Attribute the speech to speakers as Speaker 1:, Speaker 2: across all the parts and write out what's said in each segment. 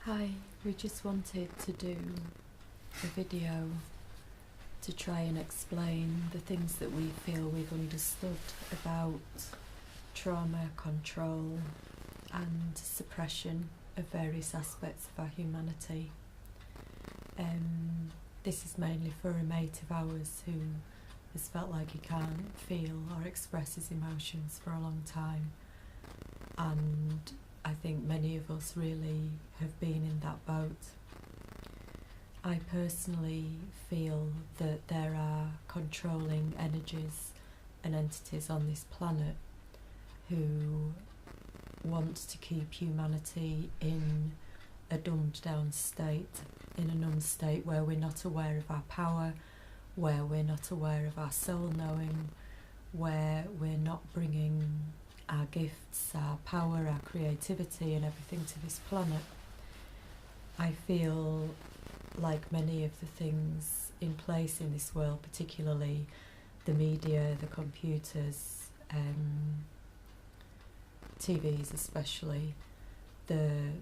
Speaker 1: Hi, we just wanted to do a video to try and explain the things that we feel we've understood about trauma, control and suppression of various aspects of our humanity. This is mainly for a mate of ours who has felt like he can't feel or express his emotions for a long time, and I think many of us really have been in that boat. I personally feel that there are controlling energies and entities on this planet who want to keep humanity in a dumbed down state, in a numb state where we're not aware of our power, where we're not aware of our soul knowing, where we're not bringing our gifts, our power, our creativity and everything to this planet. I feel like many of the things in place in this world, particularly the media, the computers, TVs especially, the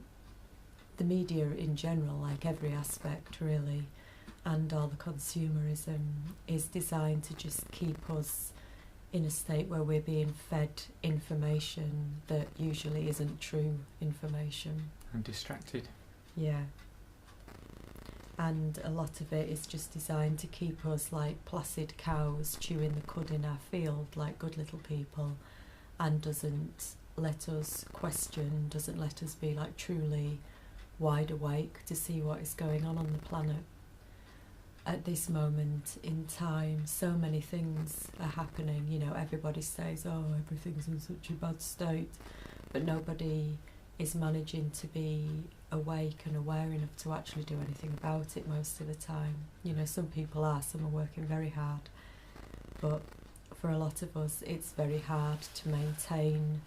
Speaker 1: media in general, like every aspect really, and all the consumerism is designed to just keep us in a state where we're being fed information that usually isn't true information.
Speaker 2: And distracted.
Speaker 1: Yeah. And a lot of it is just designed to keep us like placid cows chewing the cud in our field like good little people, and doesn't let us question, doesn't let us be like truly wide awake to see what is going on the planet. At this moment in time, so many things are happening. You know, everybody says, oh, everything's in such a bad state, but nobody is managing to be awake and aware enough to actually do anything about it most of the time. You know, some people are, some are working very hard, but for a lot of us it's very hard to maintain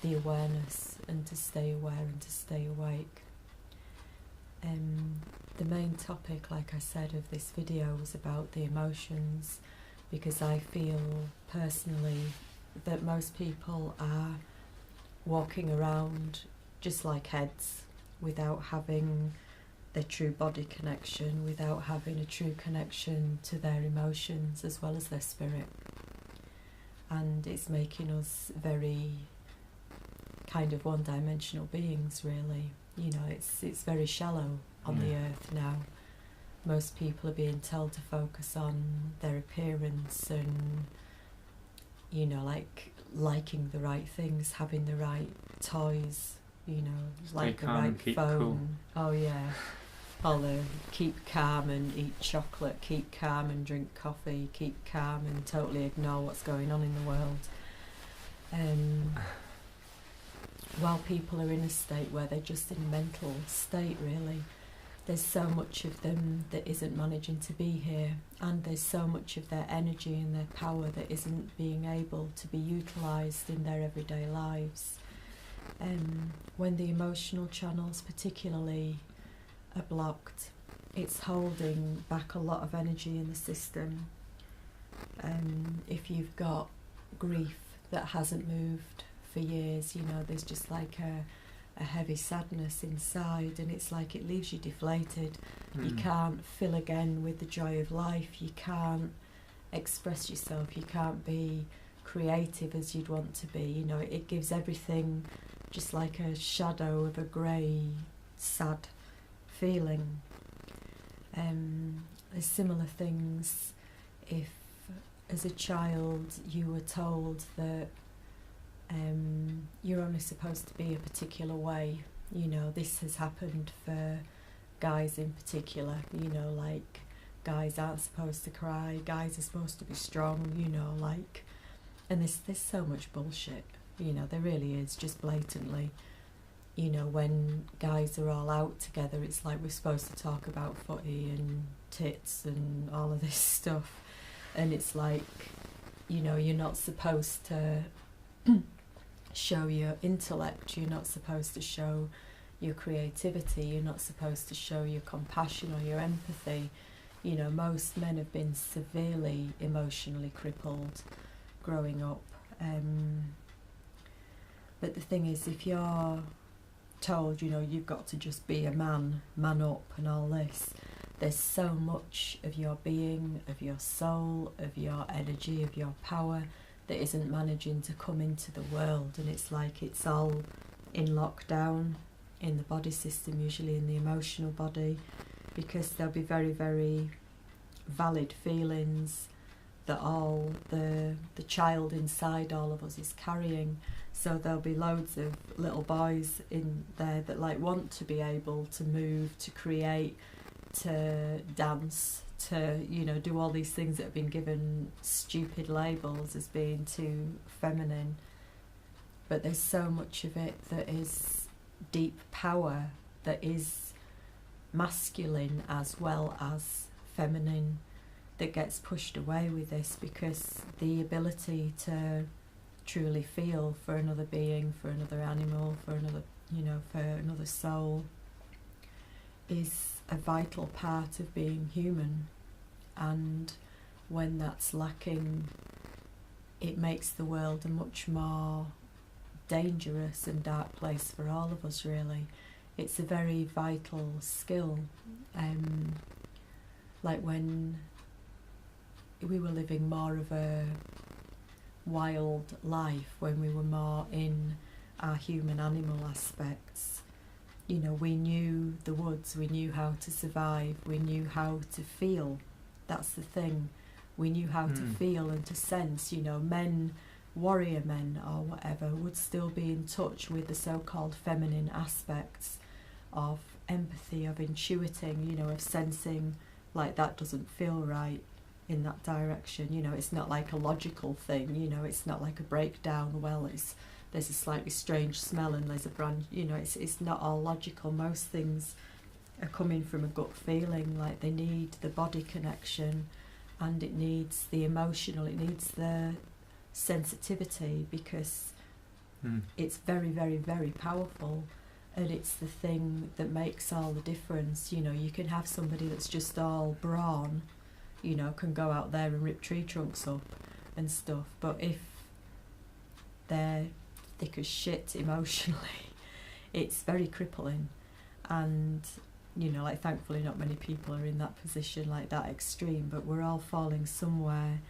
Speaker 1: the awareness and to stay aware and to stay awake. The main topic, like I said, of this video was about the emotions, because I feel personally that most people are walking around just like heads without having their true body connection, without having a true connection to their emotions as well as their spirit. And it's making us very kind of one-dimensional beings really. You know, it's very shallow on the earth now. Most people are being told to focus on their appearance and, you know, like liking the right things, having the right toys, you know, like the right phone. Cool. Oh yeah. All the keep calm and eat chocolate, keep calm and drink coffee, keep calm and totally ignore what's going on in the world. While people are in a state where they're just in a mental state really, there's so much of them that isn't managing to be here, and there's so much of their energy and their power that isn't being able to be utilised in their everyday lives. When the emotional channels particularly are blocked, it's holding back a lot of energy in the system. If you've got grief that hasn't moved for years, you know, there's just like a heavy sadness inside, and it's like it leaves you deflated. You can't fill again with the joy of life, you can't express yourself, you can't be creative as you'd want to be. You know, it gives everything just like a shadow of a grey, sad feeling. There's similar things if as a child you were told that you're only supposed to be a particular way. You know, this has happened for guys in particular, you know, like guys aren't supposed to cry, guys are supposed to be strong, you know, like, and there's so much bullshit, you know, there really is, just blatantly. You know, when guys are all out together, it's like we're supposed to talk about footy and tits and all of this stuff, and it's like, you know, you're not supposed to show your intellect, you're not supposed to show your creativity, you're not supposed to show your compassion or your empathy. You know, most men have been severely emotionally crippled growing up. But the thing is, if you're told, you know, you've got to just be a man up and all this. There's so much of your being, of your soul, of your energy, of your power that isn't managing to come into the world, and it's like it's all in lockdown in the body system, usually in the emotional body, because there'll be very, very valid feelings that all the child inside all of us is carrying. So there'll be loads of little boys in there that like want to be able to move, to create, to dance, to, you know, do all these things that have been given stupid labels as being too feminine. But there's so much of it that is deep power, that is masculine as well as feminine, that gets pushed away with this, because the ability to truly feel for another being, for another animal, for another, you know, for another soul, is a vital part of being human. And when that's lacking, it makes the world a much more dangerous and dark place for all of us, really. It's a very vital skill. Like when we were living more of a wild life, when we were more in our human animal aspects, you know, we knew the woods, we knew how to survive, we knew how to feel. That's the thing. We knew how to feel and to sense. You know, men, warrior men or whatever, would still be in touch with the so-called feminine aspects of empathy, of intuiting, you know, of sensing like that doesn't feel right in that direction. You know, it's not like a logical thing, you know, it's not like a breakdown, well, there's a slightly strange smell and there's a brand, you know, it's not all logical. Most things are coming from a gut feeling, like they need the body connection, and it needs the emotional, it needs the sensitivity, because it's very, very, very powerful, and it's the thing that makes all the difference. You know, you can have somebody that's just all brawn, you know, can go out there and rip tree trunks up and stuff, but if they're thick as shit emotionally, it's very crippling. And you know, like, thankfully not many people are in that position, like that extreme, but we're all falling somewhere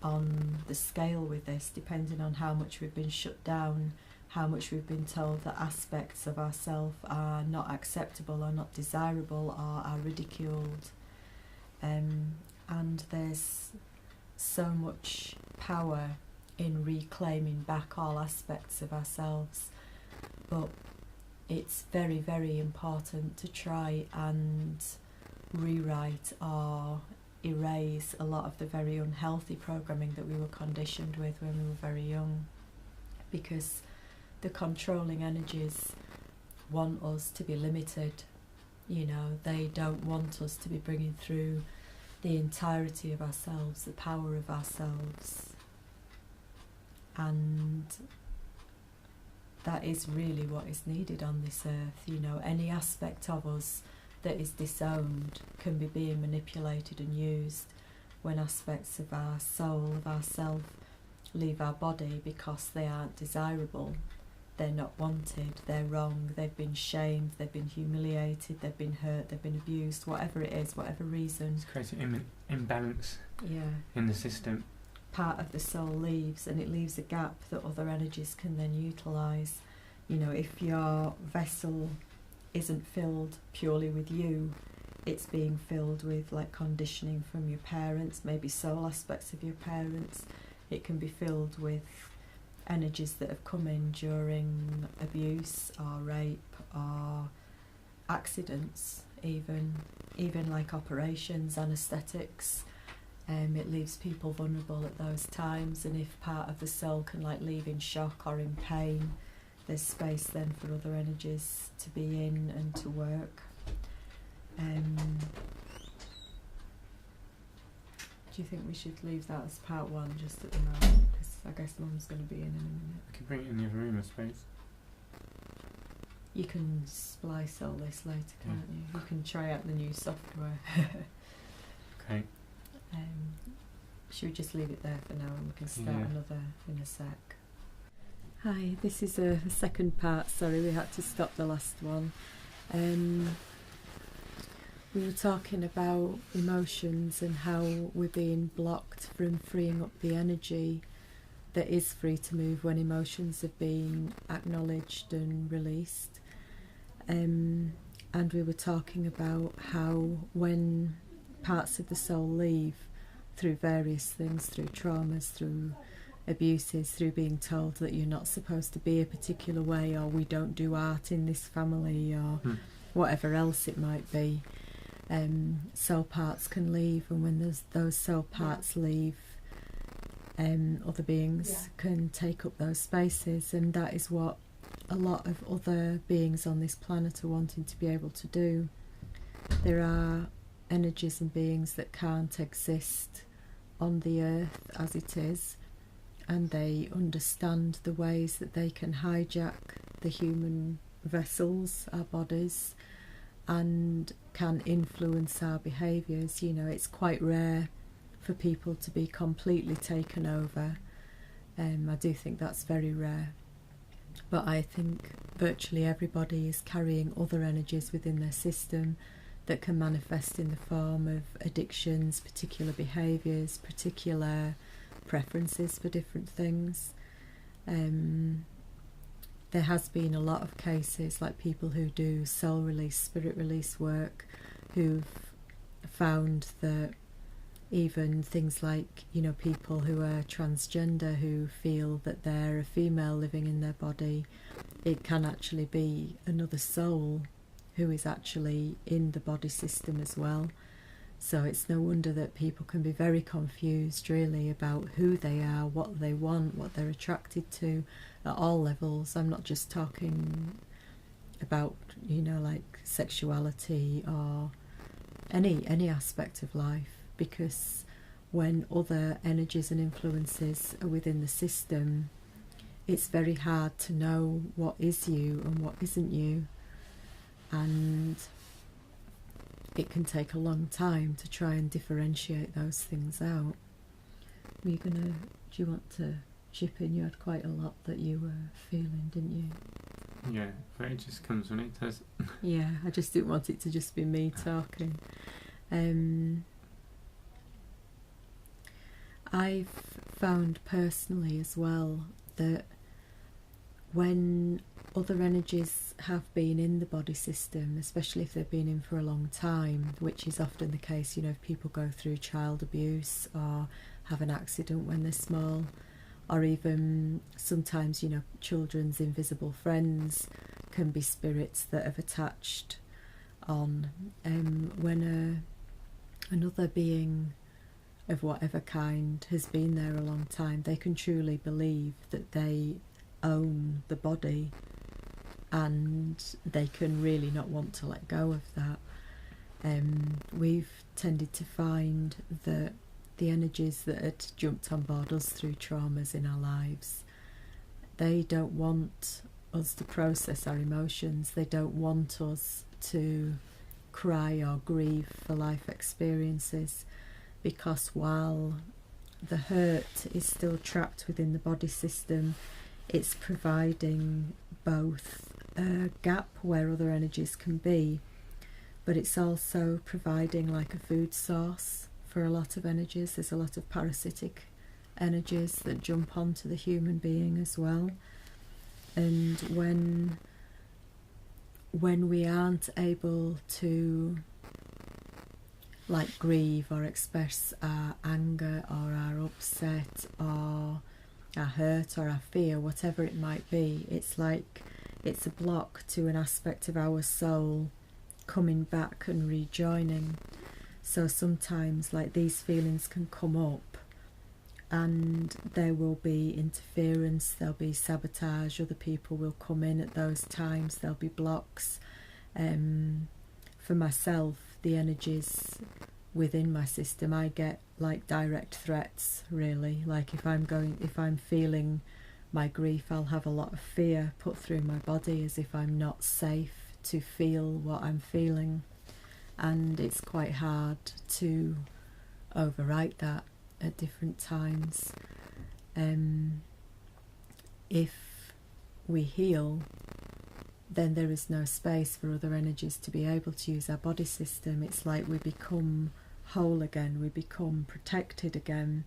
Speaker 1: on the scale with this, depending on how much we've been shut down, how much we've been told that aspects of ourselves are not acceptable or not desirable or are ridiculed. And there's so much power in reclaiming back all aspects of ourselves, but it's very, very important to try and rewrite or erase a lot of the very unhealthy programming that we were conditioned with when we were very young, because the controlling energies want us to be limited. You know, they don't want us to be bringing through the entirety of ourselves, the power of ourselves. And that is really what is needed on this earth. You know, any aspect of us that is disowned can be being manipulated and used when aspects of our soul, of our self, leave our body because they aren't desirable, they're not wanted, they're wrong, they've been shamed, they've been humiliated, they've been hurt, they've been abused, whatever it is, whatever reason.
Speaker 2: It's creating imbalance in the system.
Speaker 1: Part of the soul leaves, and it leaves a gap that other energies can then utilise. You know, if your vessel isn't filled purely with you, it's being filled with like conditioning from your parents, maybe soul aspects of your parents. It can be filled with energies that have come in during abuse or rape or accidents, even like operations, anaesthetics. It leaves people vulnerable at those times, and if part of the soul can like leave in shock or in pain, there's space then for other energies to be in and to work. Do you think we should leave that as part one just at the moment? Because I guess Mum's going to be in a minute.
Speaker 2: We can bring it in the other room, I suppose.
Speaker 1: You can splice all this later, can't you? You can try out the new software.
Speaker 2: Okay.
Speaker 1: Should we just leave it there for now and we can start another in a sec? Hi, this is a second part. Sorry, we had to stop the last one. We were talking about emotions and how we're being blocked from freeing up the energy that is free to move when emotions have been acknowledged and released. And we were talking about how when parts of the soul leave through various things, through traumas, through abuses, through being told that you're not supposed to be a particular way, or we don't do art in this family, or whatever else it might be, soul parts can leave, and when those soul parts leave, other beings can take up those spaces, and that is what a lot of other beings on this planet are wanting to be able to do. There are energies and beings that can't exist on the earth as it is, and they understand the ways that they can hijack the human vessels, our bodies, and can influence our behaviours. You know, it's quite rare for people to be completely taken over. I do think that's very rare. But I think virtually everybody is carrying other energies within their system that can manifest in the form of addictions, particular behaviours, particular preferences for different things. There has been a lot of cases, like people who do soul release, spirit release work, who've found that even things like, you know, people who are transgender, who feel that they're a female living in their body, it can actually be another soul who is actually in the body system as well. So it's no wonder that people can be very confused really about who they are, what they want, what they're attracted to at all levels. I'm not just talking about, you know, like sexuality or any aspect of life, because when other energies and influences are within the system, it's very hard to know what is you and what isn't you, and it can take a long time to try and differentiate those things out. Do you want to chip in? You had quite a lot that you were feeling, didn't you?
Speaker 2: Yeah, but it just comes when it does.
Speaker 1: Yeah, I just didn't want it to just be me talking. I've found personally as well that when other energies have been in the body system, especially if they've been in for a long time, which is often the case, you know, if people go through child abuse or have an accident when they're small, or even sometimes, you know, children's invisible friends can be spirits that have attached on. When another being of whatever kind has been there a long time, they can truly believe that they own the body, and they can really not want to let go of that. We've tended to find that the energies that had jumped on board us through traumas in our lives, they don't want us to process our emotions. They don't want us to cry or grieve for life experiences, because while the hurt is still trapped within the body system, it's providing both a gap where other energies can be, but it's also providing like a food source for a lot of energies. There's a lot of parasitic energies that jump onto the human being as well. And when we aren't able to like grieve or express our anger or our upset or our hurt or our fear, whatever it might be, it's like it's a block to an aspect of our soul coming back and rejoining. So sometimes like these feelings can come up and there will be interference, there'll be sabotage, other people will come in at those times, there'll be blocks. For myself, the energies within my system, I get like direct threats really. Like if I'm feeling my grief, I'll have a lot of fear put through my body as if I'm not safe to feel what I'm feeling, and it's quite hard to overwrite that at different times. If we heal, then there is no space for other energies to be able to use our body system. It's like we become whole again, we become protected again,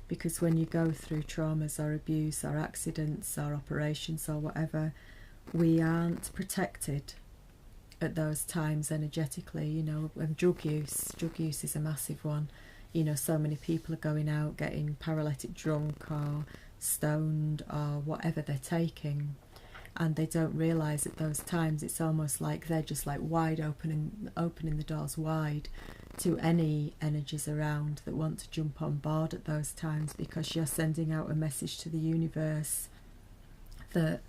Speaker 1: because when you go through traumas or abuse or accidents or operations or whatever, we aren't protected at those times energetically. You know, and drug use is a massive one. You know, so many people are going out getting paralytic drunk or stoned or whatever they're taking, and they don't realise at those times it's almost like they're just like opening the doors wide to any energies around that want to jump on board at those times, because you're sending out a message to the universe that,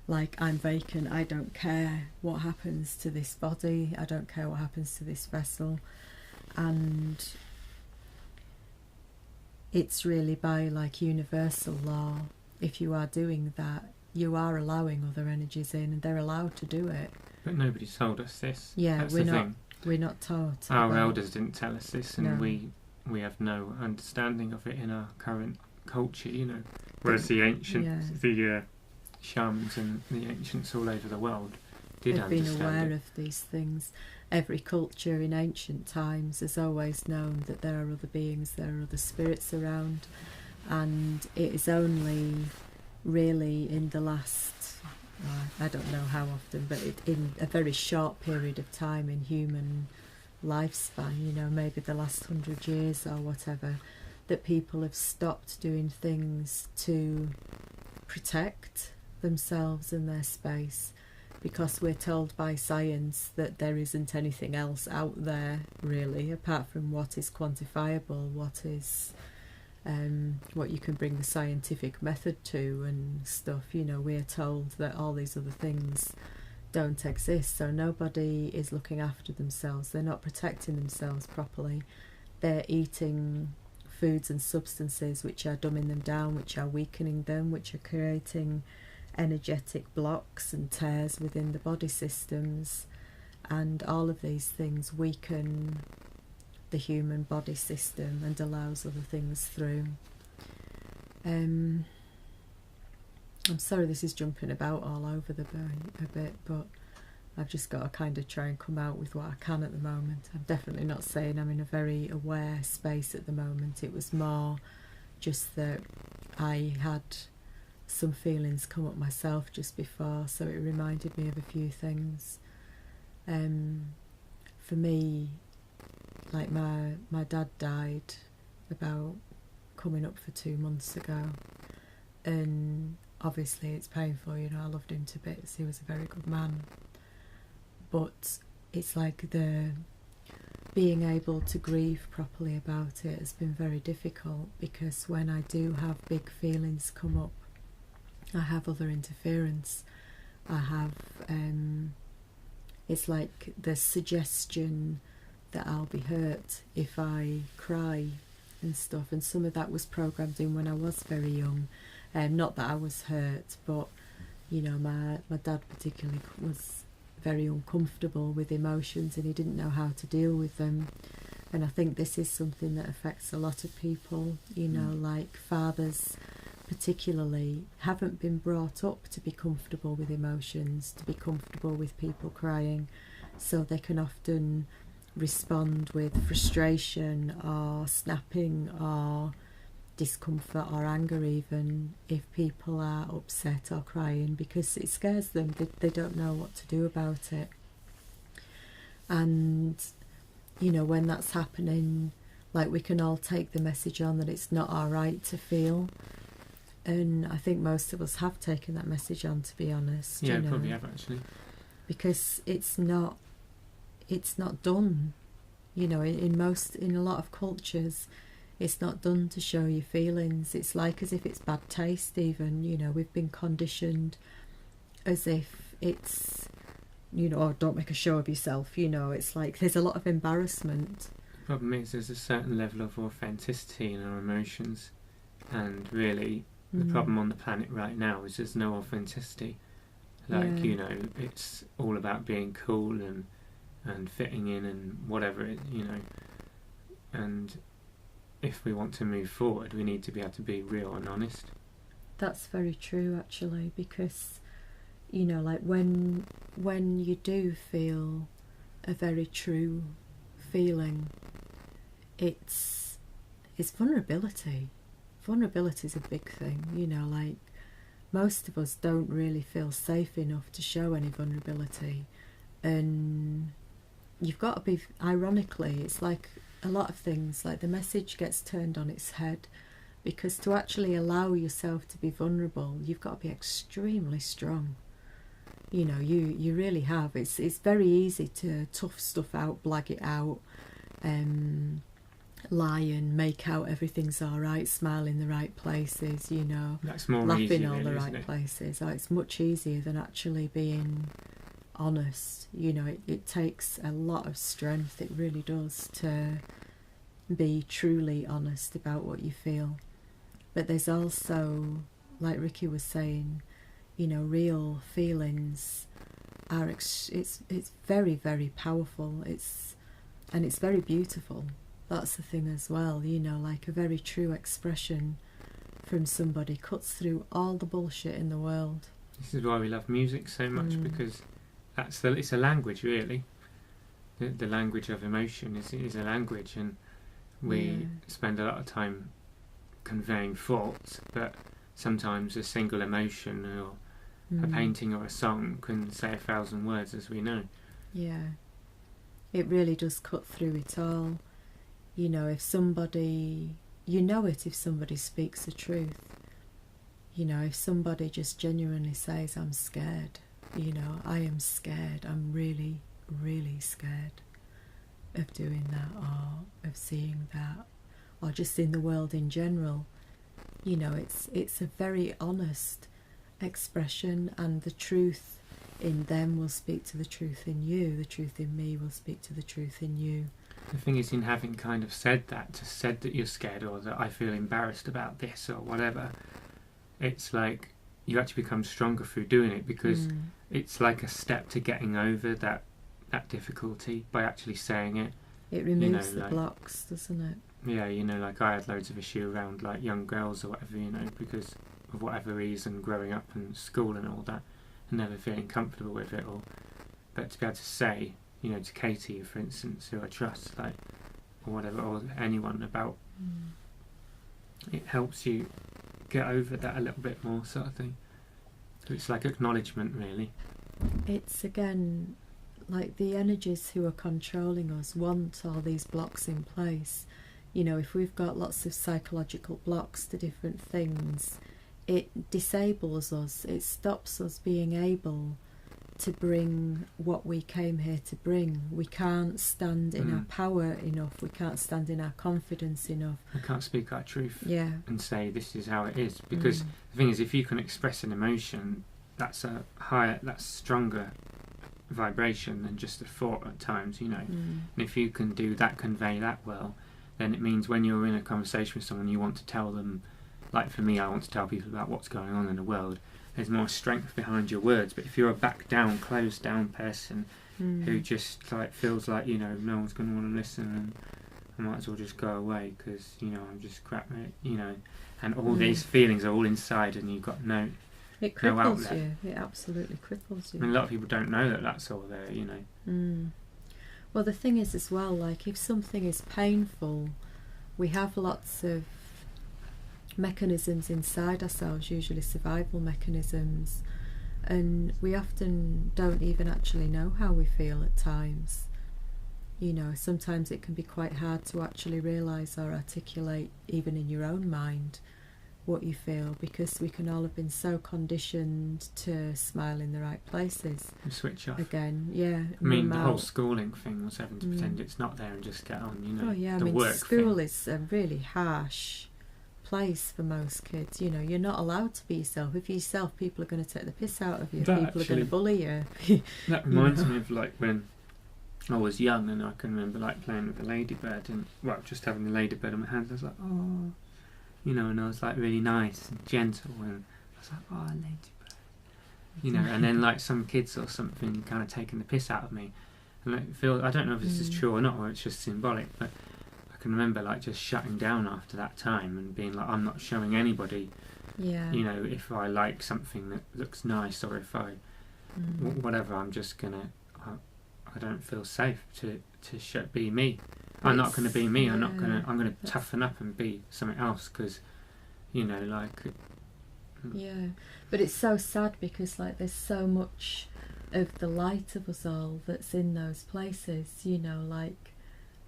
Speaker 1: like, I'm vacant, I don't care what happens to this body, I don't care what happens to this vessel. And it's really by like universal law, if you are doing that, you are allowing other energies in, and they're allowed to do it.
Speaker 2: But nobody told us this.
Speaker 1: Yeah,
Speaker 2: that's
Speaker 1: we're
Speaker 2: the
Speaker 1: not.
Speaker 2: thing.
Speaker 1: We're not taught.
Speaker 2: Our elders didn't tell us this, and
Speaker 1: No.
Speaker 2: we have no understanding of it in our current culture. You know, whereas the ancients, the shamans and the ancients all over the world did
Speaker 1: They've
Speaker 2: understand
Speaker 1: been aware
Speaker 2: it.
Speaker 1: of these things. Every culture in ancient times has always known that there are other beings, there are other spirits around, and it is only really in the last, I don't know how often, but in a very short period of time in human lifespan, you know, maybe the last 100 years or whatever, that people have stopped doing things to protect themselves and their space, because we're told by science that there isn't anything else out there really apart from what is quantifiable, what is what you can bring the scientific method to and stuff. You know, we're told that all these other things don't exist, so nobody is looking after themselves, they're not protecting themselves properly, they're eating foods and substances which are dumbing them down, which are weakening them, which are creating energetic blocks and tears within the body systems, and all of these things weaken the human body system and allows other things through. I'm sorry this is jumping about all over the a bit, but I've just got to kind of try and come out with what I can at the moment. I'm definitely not saying I'm in a very aware space at the moment. It was more just that I had some feelings come up myself just before, so it reminded me of a few things. For me, like my dad died about coming up for 2 months ago, and obviously it's painful, you know, I loved him to bits, he was a very good man, but it's like the being able to grieve properly about it has been very difficult, because when I do have big feelings come up, I have other interference. I have it's like the suggestion that I'll be hurt if I cry and stuff, and some of that was programmed in when I was very young. Not that I was hurt, but you know, my dad particularly was very uncomfortable with emotions, and he didn't know how to deal with them. And I think this is something that affects a lot of people, you know, like fathers particularly haven't been brought up to be comfortable with emotions, to be comfortable with people crying, so they can often respond with frustration or snapping or discomfort or anger even if people are upset or crying, because it scares them. They don't know what to do about it. And you know, when that's happening, like, we can all take the message on that it's not our right to feel, and I think most of us have taken that message on, to be honest.
Speaker 2: Yeah,
Speaker 1: you know,
Speaker 2: probably have actually,
Speaker 1: because it's not done, you know, in a lot of cultures it's not done to show your feelings. It's like as if it's bad taste even, you know, we've been conditioned as if it's, you know, oh, don't make a show of yourself, you know, it's like there's a lot of embarrassment.
Speaker 2: the problem is there's a certain level of authenticity in our emotions, and really the problem on the planet right now is there's no authenticity. Like, you know, it's all about being cool and fitting in and whatever, you know. And if we want to move forward, we need to be able to be real and honest.
Speaker 1: That's very true, actually, because you know, like when you do feel a very true feeling, it's vulnerability. Vulnerability is a big thing, you know, like most of us don't really feel safe enough to show any vulnerability, and you've got to be, ironically, it's like a lot of things, like the message gets turned on its head, because to actually allow yourself to be vulnerable, you've got to be extremely strong. You know, you really have. It's very easy to tough stuff out, blag it out, lie and make out everything's all right, smile in the right places, you know,
Speaker 2: that's more
Speaker 1: laugh
Speaker 2: easy,
Speaker 1: in all
Speaker 2: really,
Speaker 1: the
Speaker 2: isn't
Speaker 1: right
Speaker 2: it?
Speaker 1: places. Oh, it's much easier than actually being honest. You know, it takes a lot of strength, it really does, to be truly honest about what you feel. But there's also, like Riki was saying, you know, real feelings are it's very, very powerful. It's very beautiful. That's the thing as well, you know, like a very true expression from somebody cuts through all the bullshit in the world.
Speaker 2: This is why we love music so much, because it's a language, really. The language of emotion is a language, and we spend a lot of time conveying thoughts, but sometimes a single emotion or a painting or a song can say 1,000 words, as we know. Yeah,
Speaker 1: it really does cut through it all. You know, if somebody, you know it if somebody speaks the truth. You know, if somebody just genuinely says, I'm scared, you know, I am scared, I'm really, really scared of doing that, or of seeing that, or just in the world in general. You know, it's a very honest expression, and the truth in them will speak to the truth in you, the truth in me will speak to the truth in you.
Speaker 2: The thing is, in having kind of said that you're scared, or that I feel embarrassed about this or whatever, it's like you actually become stronger through doing it, because it's like a step to getting over that difficulty by actually saying it.
Speaker 1: It removes the blocks, doesn't it?
Speaker 2: Yeah, you know, like I had loads of issue around like young girls or whatever, you know, because of whatever reason, growing up in school and all that, and never feeling comfortable with it, but to be able to say, you know, to Katie, for instance, who I trust, like, or whatever, or anyone about, it helps you get over that a little bit more, sort of thing. So it's like acknowledgement, really.
Speaker 1: It's, again, like the energies who are controlling us want all these blocks in place. You know, if we've got lots of psychological blocks to different things, it disables us, it stops us being able to bring what we came here to bring. We can't stand in our power enough, we can't stand in our confidence enough.
Speaker 2: We can't speak our truth and say this is how it is, because the thing is, if you can express an emotion, that's a higher, that's stronger vibration than just a thought at times, you know. And if you can do that, convey that well, then it means when you're in a conversation with someone, you want to tell them, like for me, I want to tell people about what's going on in the world. There's more strength behind your words. But if you're a back down, closed down person who just like feels like, you know, no one's going to want to listen, and I might as well just go away because, you know, I'm just crap, you know, and all these feelings are all inside, and you've got no
Speaker 1: cripples you. It absolutely cripples you.
Speaker 2: And a lot of people don't know that that's all there, you know.
Speaker 1: Well, the thing is as well, like if something is painful, we have lots of mechanisms inside ourselves, usually survival mechanisms, and we often don't even actually know how we feel at times. You know, sometimes it can be quite hard to actually realise or articulate, even in your own mind, what you feel, because we can all have been so conditioned to smile in the right places.
Speaker 2: And switch off.
Speaker 1: Again, yeah.
Speaker 2: I mean, the whole schooling thing was having to pretend it's not there and just get on, you know.
Speaker 1: Oh yeah,
Speaker 2: the
Speaker 1: I mean,
Speaker 2: work
Speaker 1: school
Speaker 2: thing
Speaker 1: is a really harsh place for most kids. You know, you're not allowed to be yourself. If you're yourself, people are going to take the piss out of you.
Speaker 2: That
Speaker 1: people are going to bully you.
Speaker 2: That reminds me of like when I was young, and I can remember like playing with a ladybird, and well, just having the ladybird in my hands. I was like, oh, you know, and I was like really nice and gentle, and I was like, oh, ladybird, you know. And then like some kids or something kind of taking the piss out of me, and I don't know if this is true or not, or it's just symbolic, but I can remember like just shutting down after that time and being like, I'm not showing anybody, you know, if I like something that looks nice, or if I whatever, I'm just gonna, I don't feel safe to be me. I'm not going to be me. I'm going to toughen up and be something else, because, you know, like.
Speaker 1: Yeah, but it's so sad because, like, there's so much of the light of us all that's in those places, you know, like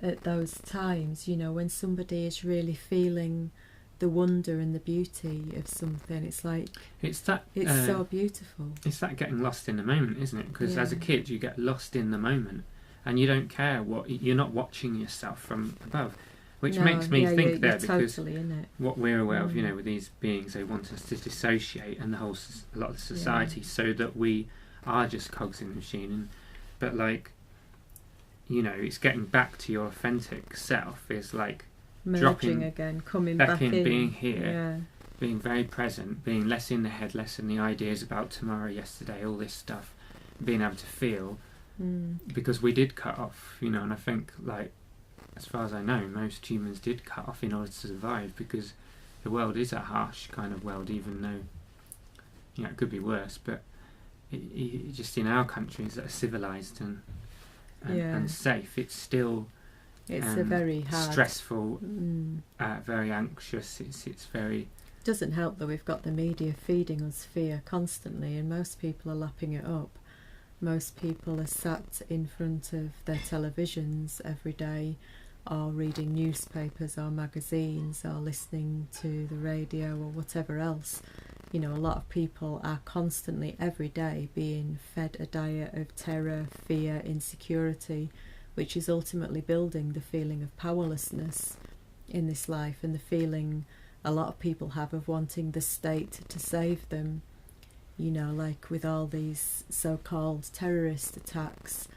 Speaker 1: at those times, you know, when somebody is really feeling the wonder and the beauty of something, it's like it's so beautiful.
Speaker 2: It's that getting lost in the moment, isn't it? Because as a kid you get lost in the moment and you don't care what you're not watching yourself from above, which makes me think there, because
Speaker 1: totally in it.
Speaker 2: What we're aware of, you know, with these beings, they want us to dissociate, and a lot of society, so that we are just cogs in the machine. But, like, you know, it's getting back to your authentic self, is like
Speaker 1: merging
Speaker 2: dropping
Speaker 1: again, coming back in,
Speaker 2: being here, being very present, being less in the head, less in the ideas about tomorrow, yesterday, all this stuff, being able to feel, because we did cut off, you know. And I think, like, as far as I know, most humans did cut off in order to survive, because the world is a harsh kind of world, even though, you know, it could be worse, but just in our countries that are civilised and safe, it's still
Speaker 1: a very hard,
Speaker 2: stressful, very anxious. It's very.
Speaker 1: Doesn't help that we've got the media feeding us fear constantly, and most people are lapping it up. Most people are sat in front of their televisions every day, or reading newspapers or magazines, or listening to the radio or whatever else. You know, a lot of people are constantly, every day, being fed a diet of terror, fear, insecurity, which is ultimately building the feeling of powerlessness in this life, and the feeling a lot of people have of wanting the state to save them. You know, like with all these so-called terrorist attacks,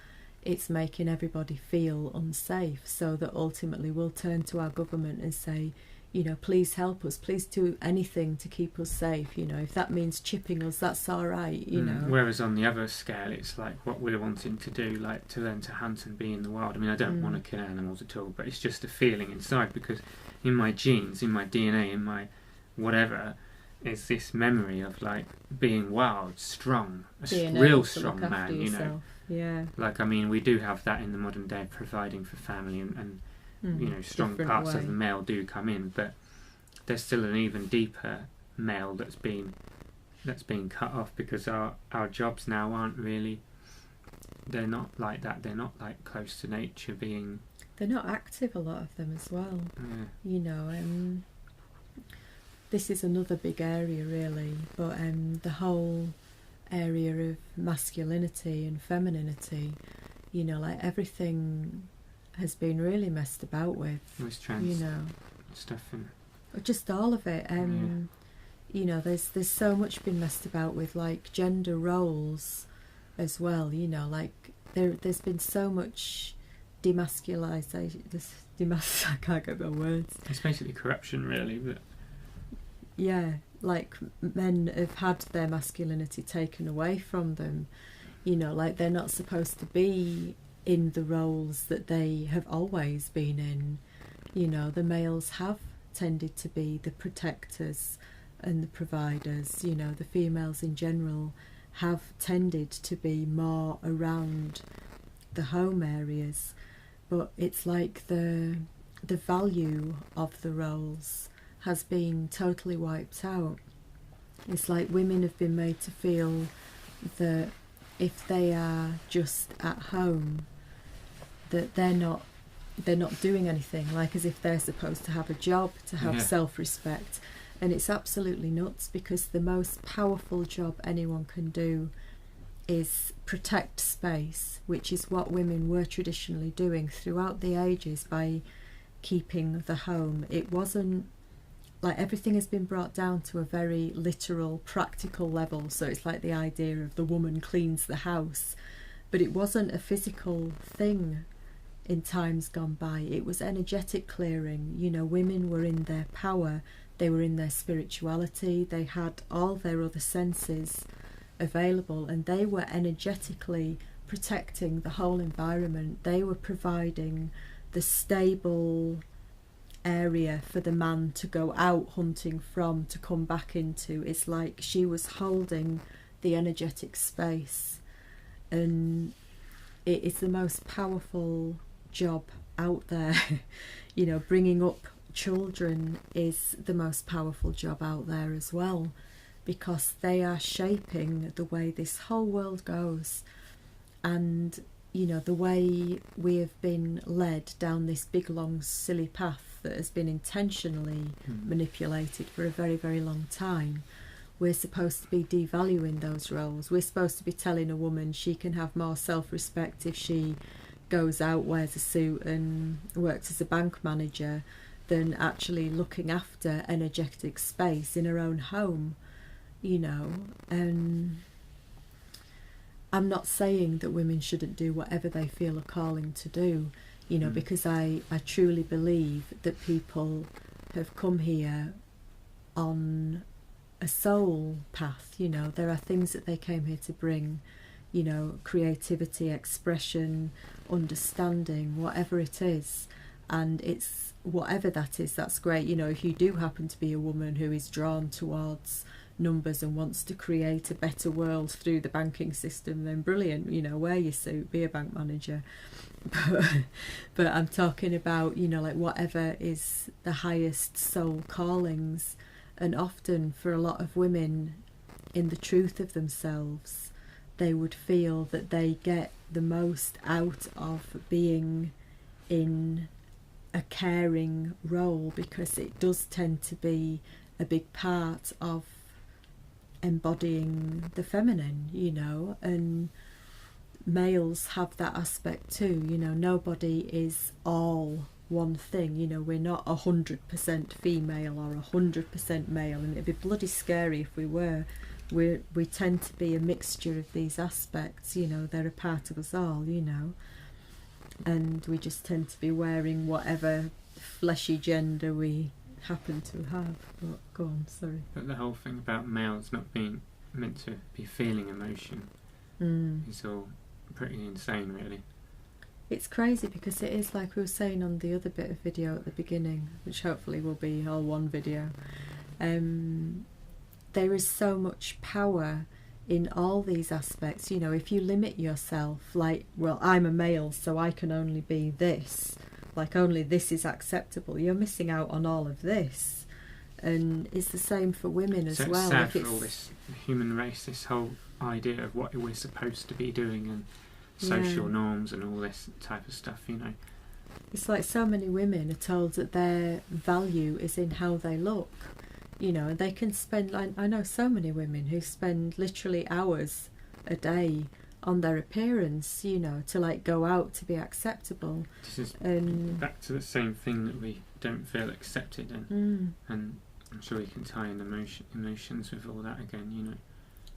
Speaker 1: it's making everybody feel unsafe, so that ultimately we'll turn to our government and say, you know, please help us, please do anything to keep us safe. You know, if that means chipping us, that's all right, you know.
Speaker 2: Whereas on the other scale, it's like what we're wanting to do, like to learn to hunt and be in the wild. I mean, I don't want to kill animals at all, but it's just a feeling inside, because in my genes, in my DNA, in my whatever, is this memory of, like, being wild, strong, a real strong man, you know.
Speaker 1: Yeah.
Speaker 2: Like, I mean, we do have that in the modern day, providing for family, and you know, strong parts of the male do come in, but there's still an even deeper male that's been cut off, because our jobs now aren't really, they're not like that. They're not like close to nature, being.
Speaker 1: They're not active, a lot of them as well. You know, this is another big area really, but the whole area of masculinity and femininity, you know, like everything has been really messed about with,
Speaker 2: trans,
Speaker 1: you know,
Speaker 2: stuff, and
Speaker 1: just all of it. You know, there's so much been messed about with, like, gender roles as well. You know, like there's been so much demasculization. I can't get my words.
Speaker 2: It's basically corruption, really. But
Speaker 1: yeah, like men have had their masculinity taken away from them. You know, like they're not supposed to be in the roles that they have always been in. You know, the males have tended to be the protectors and the providers. You know, the females in general have tended to be more around the home areas, but it's like the value of the roles has been totally wiped out. It's like women have been made to feel that if they are just at home, that they're not doing anything, like as if they're supposed to have a job, to have self-respect. And it's absolutely nuts, because the most powerful job anyone can do is protect space, which is what women were traditionally doing throughout the ages by keeping the home. It wasn't like, everything has been brought down to a very literal, practical level. So it's like the idea of the woman cleans the house, but it wasn't a physical thing in times gone by. It was energetic clearing. You know, women were in their power, they were in their spirituality, they had all their other senses available, and they were energetically protecting the whole environment. They were providing the stable area for the man to go out hunting from, to come back into. It's like she was holding the the energetic space, and it is the most powerful job out there. You know, bringing up children is the most powerful job out there as well, because they are shaping the way this whole world goes. And you know, the way we have been led down this big long silly path that has been intentionally manipulated for a very, very long time, we're supposed to be devaluing those roles. We're supposed to be telling a woman she can have more self-respect if she goes out, wears a suit and works as a bank manager, than actually looking after energetic space in her own home, you know. And I'm not saying that women shouldn't do whatever they feel a calling to do, you know, because I truly believe that people have come here on a soul path, you know. There are things that they came here to bring, you know, creativity, expression, understanding, whatever it is. And it's whatever that is, that's great. You know, if you do happen to be a woman who is drawn towards numbers and wants to create a better world through the banking system, then brilliant, you know, wear your suit, be a bank manager. But I'm talking about, you know, like whatever is the highest soul callings. And often for a lot of women, in the truth of themselves, they would feel that they get the most out of being in a caring role, because it does tend to be a big part of embodying the feminine, you know. And males have that aspect too, you know. Nobody is all one thing, you know. We're not 100% female or 100% male, and it'd be bloody scary if we were. We tend to be a mixture of these aspects, you know. They're a part of us all, you know, and we just tend to be wearing whatever fleshy gender we happen to have. But go on, sorry.
Speaker 2: But the whole thing about males not being meant to be feeling emotion is all pretty insane, really.
Speaker 1: It's crazy, because it is like we were saying on the other bit of video at the beginning, which hopefully will be all one video. There is so much power in all these aspects. You know, if you limit yourself, like, well, I'm a male, so I can only be this, like only this is acceptable, you're missing out on all of this. And it's the same for women as well.
Speaker 2: So it's sad for all this human race, this whole idea of what we're supposed to be doing and social norms and all this type of stuff, you know.
Speaker 1: It's like so many women are told that their value is in how they look, you know, and they can spend, I know so many women who spend literally hours a day on their appearance, you know, to like go out to be acceptable.
Speaker 2: This is back to the same thing that we don't feel accepted, and I'm sure we can tie in emotions with all that again, you know.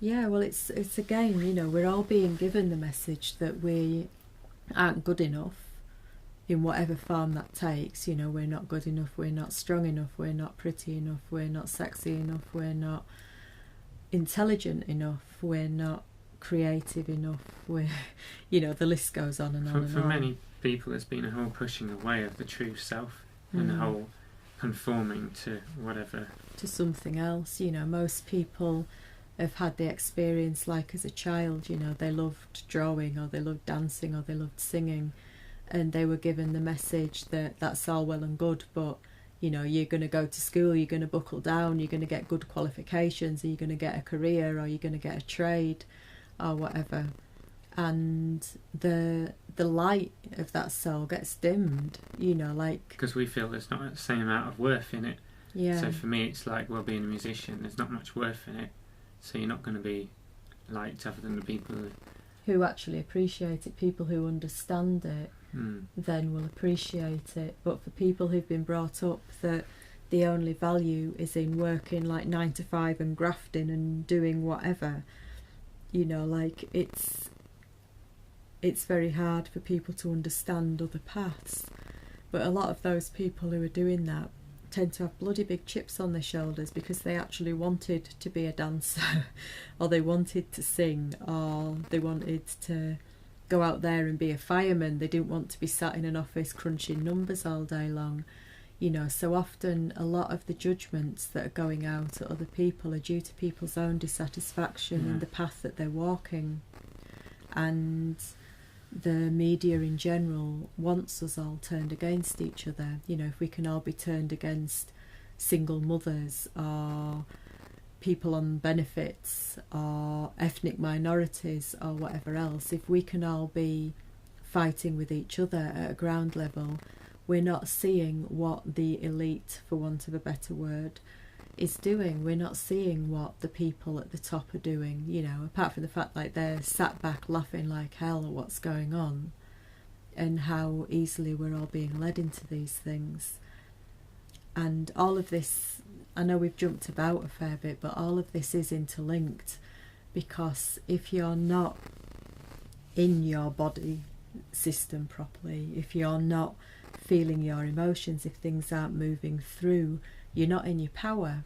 Speaker 1: Yeah, well, it's again, you know, we're all being given the message that we aren't good enough in whatever form that takes. You know, we're not good enough, we're not strong enough, we're not pretty enough, we're not sexy enough, we're not intelligent enough, we're not creative enough, we're, you know, the list goes on and on and on.
Speaker 2: For many people, there's been a whole pushing away of the true self and the whole conforming to whatever. To
Speaker 1: something else, you know. Most people have had the experience, like as a child, you know, they loved drawing or they loved dancing or they loved singing, and they were given the message that that's all well and good, but, you know, you're going to go to school, you're going to buckle down, you're going to get good qualifications, you're going to get a career, or you're going to get a trade or whatever. And the light of that soul gets dimmed, you know, like, because
Speaker 2: we feel there's not the same amount of worth in it.
Speaker 1: Yeah.
Speaker 2: So for me, it's like, well, being a musician, there's not much worth in it, so you're not going to be liked other than the people
Speaker 1: who actually appreciate it. People who understand it then will appreciate it. But for people who've been brought up that the only value is in working like 9 to 5 and grafting and doing whatever, you know, like, it's very hard for people to understand other paths. But a lot of those people who are doing that tend to have bloody big chips on their shoulders, because they actually wanted to be a dancer or they wanted to sing, or they wanted to go out there and be a fireman. They didn't want to be sat in an office crunching numbers all day long, You know, so often a lot of the judgments that are going out at other people are due to people's own dissatisfaction in the path that they're walking. And the media in general wants us all turned against each other. You know, if we can all be turned against single mothers or people on benefits or ethnic minorities or whatever else, if we can all be fighting with each other at a ground level, we're not seeing what the elite, for want of a better word, is doing. We're not seeing what the people at the top are doing, you know, apart from the fact like they're sat back laughing like hell at what's going on and how easily we're all being led into these things. And all of this, I know we've jumped about a fair bit, but all of this is interlinked, because if you're not in your body system properly, if you're not feeling your emotions, if things aren't moving through, you're not in your power.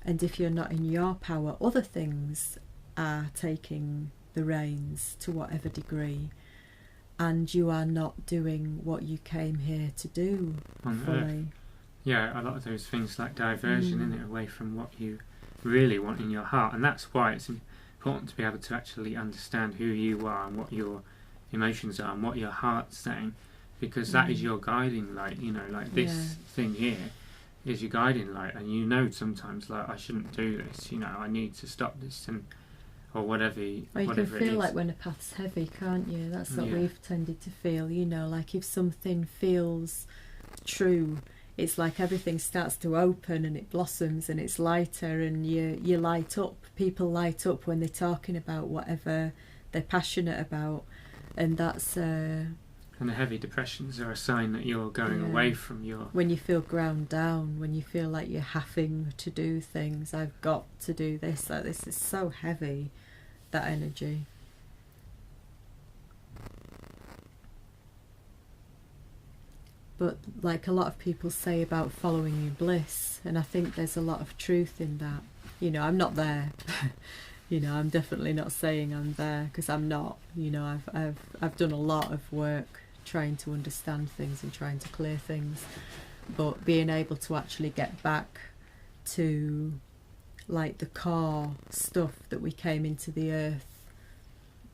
Speaker 1: And if you're not in your power, other things are taking the reins to whatever degree, and you are not doing what you came here to do fully.
Speaker 2: Yeah, a lot of those things like diversion, isn't it, away from what you really want in your heart. And that's why it's important to be able to actually understand who you are and what your emotions are and what your heart's saying, because that is your guiding light. You know, like this thing here is your guiding light, and you know sometimes like I shouldn't do this, you know, I need to stop this, and or whatever.
Speaker 1: Well, you can feel like when a path's heavy, can't you? That's what we've tended to feel, you know, like if something feels true, it's like everything starts to open and it blossoms and it's lighter, and you light up. People light up when they're talking about whatever they're passionate about, and that's
Speaker 2: and the heavy depressions are a sign that you're going away from your...
Speaker 1: When you feel ground down, when you feel like you're having to do things, I've got to do this, like this is so heavy, that energy. But like a lot of people say about following your bliss, and I think there's a lot of truth in that. You know, I'm not there. You know, I'm definitely not saying I'm there, because I'm not. You know, I've done a lot of work trying to understand things and trying to clear things, but being able to actually get back to like the core stuff that we came into the earth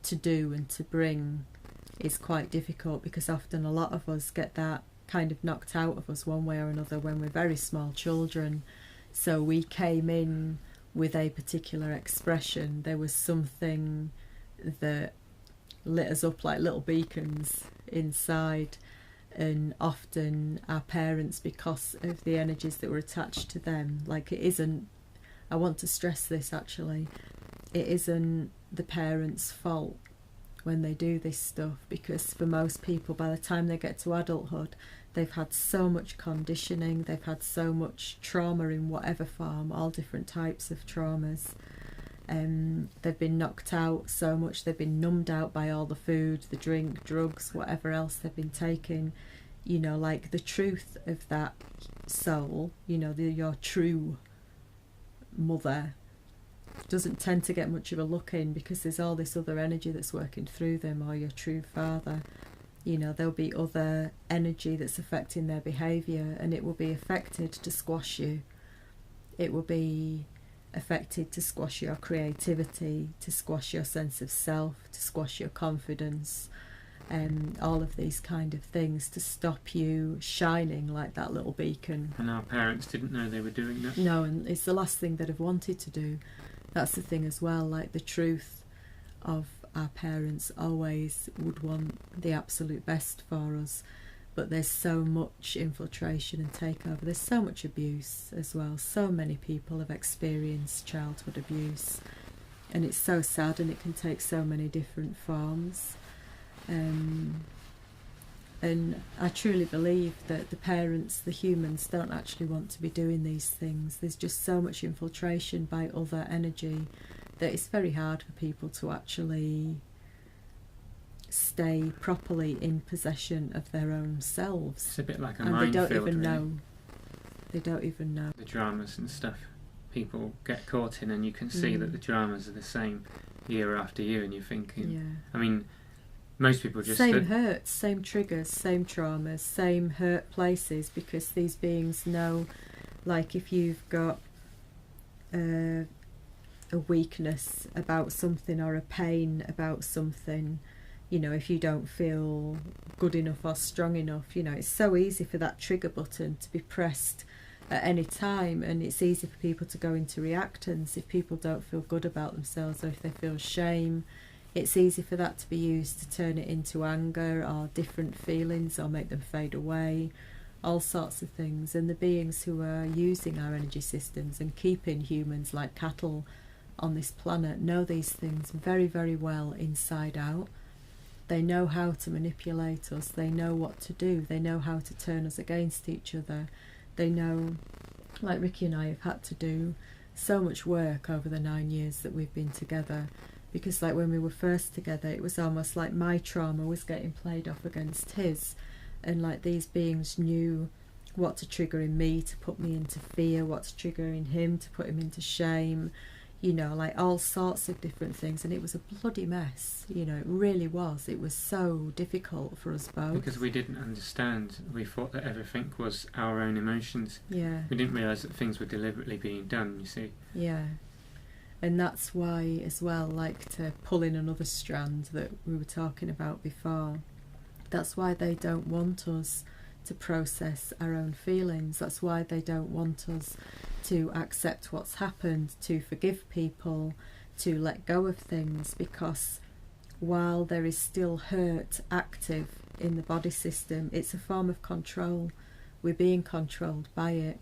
Speaker 1: to do and to bring is quite difficult, because often a lot of us get that kind of knocked out of us one way or another when we're very small children. So we came in with a particular expression. There was something that lit us up like little beacons inside, and often our parents, because of the energies that were attached to them, like it isn't, I want to stress this actually, it isn't the parents' fault when they do this stuff, because for most people by the time they get to adulthood they've had so much conditioning, they've had so much trauma in whatever form, all different types of traumas. They've been knocked out so much, they've been numbed out by all the food, the drink, drugs, whatever else they've been taking. You know, like the truth of that soul, you know, your true mother doesn't tend to get much of a look in, because there's all this other energy that's working through them, or your true father. You know, there'll be other energy that's affecting their behaviour, and it will be affected to squash you. It will be affected to squash your creativity, to squash your sense of self, to squash your confidence, and all of these kind of things, to stop you shining like that little beacon.
Speaker 2: And our parents didn't know they were doing that.
Speaker 1: No, and it's the last thing they'd have wanted to do. That's the thing as well, like the truth of our parents always would want the absolute best for us, but there's so much infiltration and takeover, there's so much abuse as well. So many people have experienced childhood abuse, and it's so sad, and it can take so many different forms. And I truly believe that the parents, the humans, don't actually want to be doing these things. There's just so much infiltration by other energy that it's very hard for people to actually stay properly in possession of their own selves.
Speaker 2: It's a bit like a
Speaker 1: and
Speaker 2: minefield.
Speaker 1: They don't even
Speaker 2: really.
Speaker 1: know. They don't even know.
Speaker 2: The dramas and stuff people get caught in, and you can see that the dramas are the same year after year, and you're thinking, I mean, most people just
Speaker 1: same hurts, same triggers, same traumas, same hurt places, because these beings know, like if you've got a weakness about something or a pain about something, you know, if you don't feel good enough or strong enough, you know, it's so easy for that trigger button to be pressed at any time, and it's easy for people to go into reactance if people don't feel good about themselves, or if they feel shame. It's easy for that to be used to turn it into anger or different feelings, or make them fade away, all sorts of things. And the beings who are using our energy systems and keeping humans like cattle on this planet know these things very, very well inside out. They know how to manipulate us, they know what to do, they know how to turn us against each other. They know, like Riki and I have had to do so much work over the 9 years that we've been together, because like when we were first together, it was almost like my trauma was getting played off against his, and like these beings knew what to trigger in me to put me into fear, what to trigger in him to put him into shame, you know, like all sorts of different things. And it was a bloody mess, you know, it really was. It was so difficult for us both.
Speaker 2: Because we didn't understand. We thought that everything was our own emotions.
Speaker 1: Yeah.
Speaker 2: We didn't realise that things were deliberately being done, you see.
Speaker 1: Yeah. And that's why, as well, like to pull in another strand that we were talking about before, that's why they don't want us to process our own feelings. That's why they don't want us to accept what's happened, to forgive people, to let go of things, because while there is still hurt active in the body system, it's a form of control. We're being controlled by it.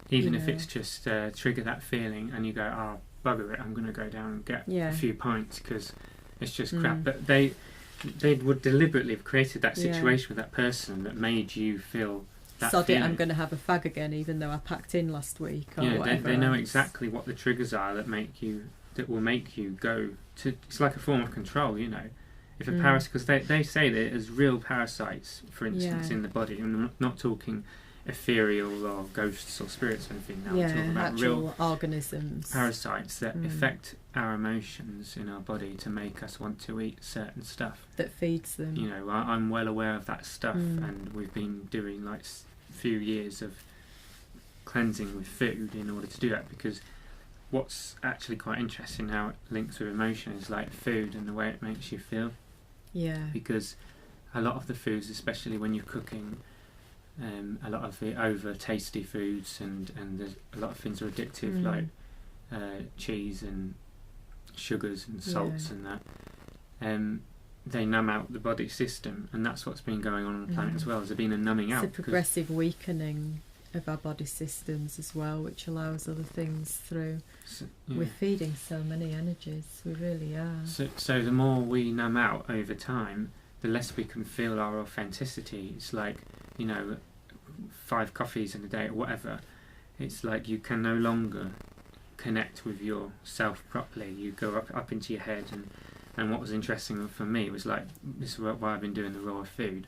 Speaker 2: Even if it's just trigger that feeling and you go, oh, bugger it, I'm going to go down and get a few pints because it's just crap. But they would deliberately have created that situation with that person that made you feel that
Speaker 1: Sod
Speaker 2: feeling.
Speaker 1: it, I'm going to have a fag again, even though I packed in last week. Or whatever
Speaker 2: they know
Speaker 1: else.
Speaker 2: exactly what the triggers are that will make you go to. It's like a form of control, you know. If a parasite, because they say that there's real parasites, for instance, in the body. And I'm not talking ethereal or ghosts or spirits or anything now. We're talking about real
Speaker 1: organisms,
Speaker 2: parasites that affect our emotions in our body to make us want to eat certain stuff
Speaker 1: that feeds them.
Speaker 2: You know, I'm well aware of that stuff, and we've been doing like a few years of cleansing with food in order to do that, because what's actually quite interesting how it links with emotion is like food and the way it makes you feel. Yeah. Because a lot of the foods, especially when you're cooking, a lot of the over tasty foods and there's a lot of things are addictive, like cheese and sugars and salts and that. They numb out the body system, and that's what's been going on the planet as well. There's been a numbing out.
Speaker 1: It's a progressive weakening of our body systems as well, which allows other things through. So, we're feeding so many energies, we really are.
Speaker 2: So the more we numb out over time, the less we can feel our authenticity. It's like, you know, 5 coffees in a day or whatever. It's like you can no longer connect with yourself properly. You go up into your head, and what was interesting for me was like, this is why I've been doing the raw food,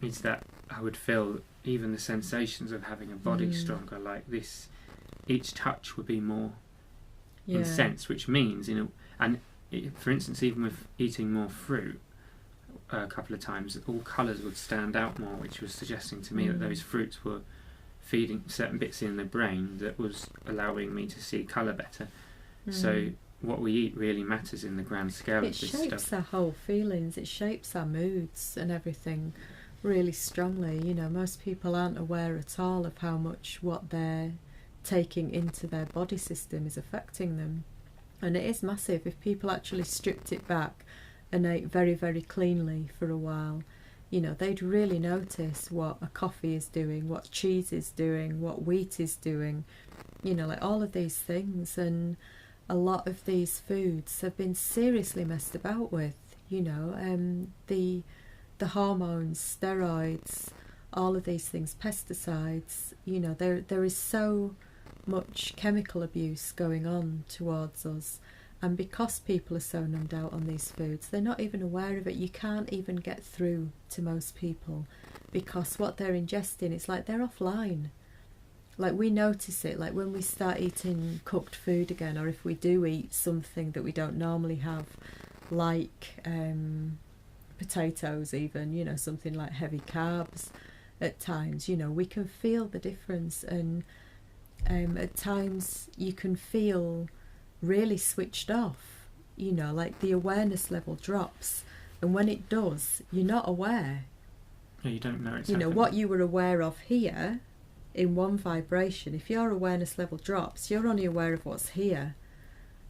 Speaker 2: is that I would feel even the sensations of having a body stronger, like this, each touch would be more intense, which means, you know, and for instance, even with eating more fruit a couple of times, all colours would stand out more, which was suggesting to me that those fruits were feeding certain bits in the brain that was allowing me to see colour better. So what we eat really matters in the grand scale of this stuff. It
Speaker 1: shapes our whole feelings, it shapes our moods and everything really strongly. You know, most people aren't aware at all of how much what they're taking into their body system is affecting them. And it is massive. If people actually stripped it back and ate very, very cleanly for a while, you know, they'd really notice what a coffee is doing, what cheese is doing, what wheat is doing, you know, like all of these things. And a lot of these foods have been seriously messed about with, you know, the hormones, steroids, all of these things, pesticides, you know, there is so much chemical abuse going on towards us. And because people are so numbed out on these foods, they're not even aware of it. You can't even get through to most people, because what they're ingesting, it's like they're offline. Like, we notice it, like when we start eating cooked food again, or if we do eat something that we don't normally have, like potatoes even, you know, something like heavy carbs at times, you know, we can feel the difference. And at times you can feel really switched off, you know, like the awareness level drops, and when it does, you're not aware.
Speaker 2: Yeah, you don't know it's
Speaker 1: you know
Speaker 2: happening.
Speaker 1: what you were aware of here in one vibration, if your awareness level drops, you're only aware of what's here.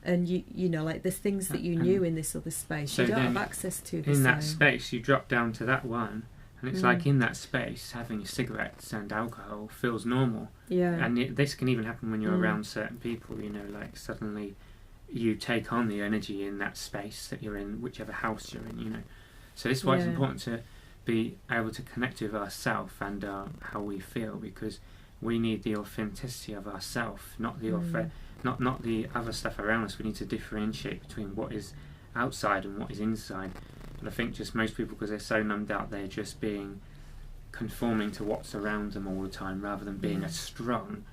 Speaker 1: And you know, like there's things that you knew in this other space, so you don't have access to the
Speaker 2: in
Speaker 1: same.
Speaker 2: that space you drop down to that one, and it's like in that space having cigarettes and alcohol feels normal.
Speaker 1: Yeah.
Speaker 2: And this can even happen when you're around certain people, you know, like suddenly you take on the energy in that space that you're in, whichever house you're in, you know. So this is why it's important to be able to connect with ourselves and how we feel, because we need the authenticity of ourselves, not the not the other stuff around us. We need to differentiate between what is outside and what is inside. And I think just most people, because they're so numbed out, they're just conforming to what's around them all the time, rather than being a strong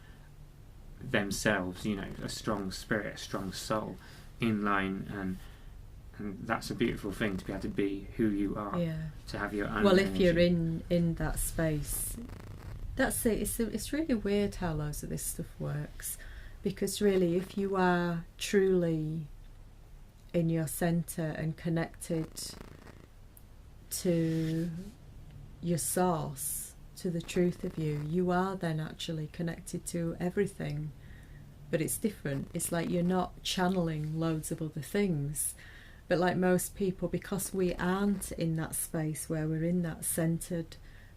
Speaker 2: themselves, you know, a strong spirit, a strong soul in line. And that's a beautiful thing, to be able to be who you are, to have your own
Speaker 1: well
Speaker 2: energy.
Speaker 1: If you're in that space, that's it. It's really weird how loads of this stuff works, because really if you are truly in your centre and connected to your source, to the truth of you, you are then actually connected to everything. But it's different. It's like you're not channeling loads of other things. But like most people, because we aren't in that space where we're in that centred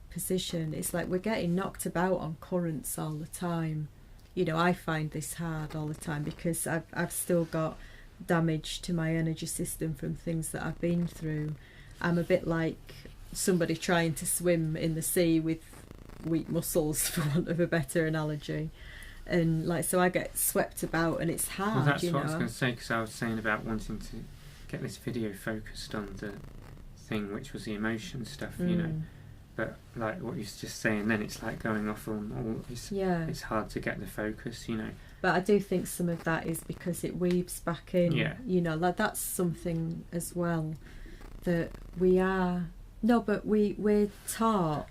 Speaker 1: position, it's like we're getting knocked about on currents all the time. You know, I find this hard all the time because I've still got damage to my energy system from things that I've been through. I'm a bit like somebody trying to swim in the sea with weak muscles, for want of a better analogy. And like, so I get swept about, and it's hard.
Speaker 2: Well, that's
Speaker 1: you
Speaker 2: what
Speaker 1: know?
Speaker 2: I was going to say, because I was saying about wanting to get this video focused on the thing which was the emotion stuff, you know. But like what you're just saying then, it's like going off on all this. It's hard to get the focus, you know.
Speaker 1: But I do think some of that is because it weaves back in. You know, like that's something as well that we're taught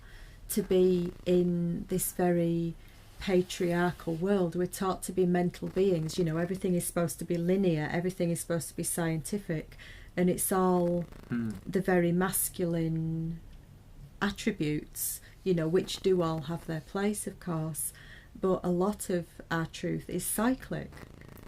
Speaker 1: to be in this very patriarchal world. We're taught to be mental beings, you know, everything is supposed to be linear, everything is supposed to be scientific, and it's all the very masculine attributes, you know, which do all have their place, of course, but a lot of our truth is cyclic.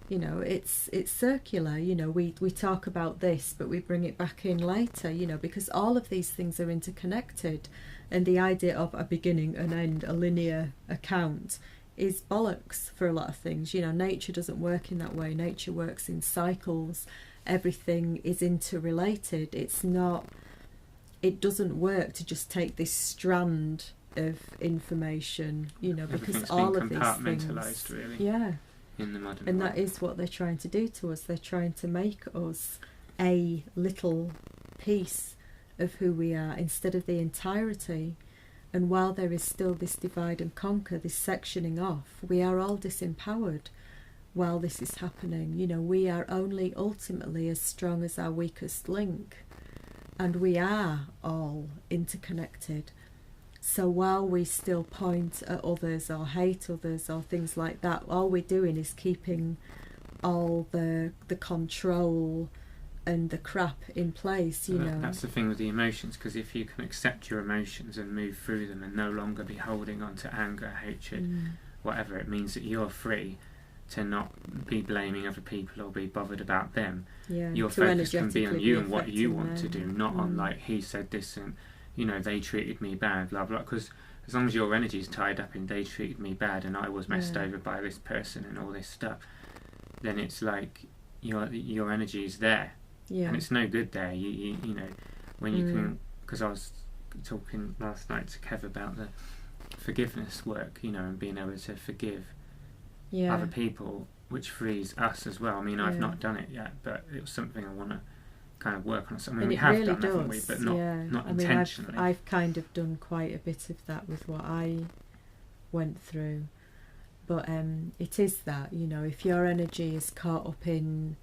Speaker 1: You know, it's circular. You know, we talk about this, but we bring it back in later, you know, because all of these things are interconnected. And the idea of a beginning, an end, a linear account is bollocks for a lot of things. You know, nature doesn't work in that way. Nature works in cycles. Everything is interrelated. It doesn't work to just take this strand of information, you know, because all of these things,
Speaker 2: really. In the modern
Speaker 1: and
Speaker 2: world.
Speaker 1: that is what they're trying to do to us. They're trying to make us a little piece of who we are instead of the entirety. And while there is still this divide and conquer, this sectioning off, we are all disempowered while this is happening. You know, we are only ultimately as strong as our weakest link, and we are all interconnected. So while we still point at others or hate others or things like that, all we're doing is keeping all the control and the crap in place, you know.
Speaker 2: That's the thing with the emotions, because if you can accept your emotions and move through them and no longer be holding on to anger, hatred, whatever, it means that you're free to not be blaming other people or be bothered about them. Your focus can be on you and what you want to do, not on like, he said this and, you know, they treated me bad, blah blah, because as long as your energy is tied up in they treated me bad and I was messed over by this person and all this stuff, then it's like your energy is there, and it's no good there. You know, when you can, because I was talking last night to Kev about the forgiveness work, you know, and being able to forgive other people, which frees us as well. I mean, I've not done it yet, but it was something I want to kind of work on. I mean, we have really done, haven't we? But not intentionally.
Speaker 1: I've kind of done quite a bit of that with what I went through. But it is that, you know, if your energy is caught up in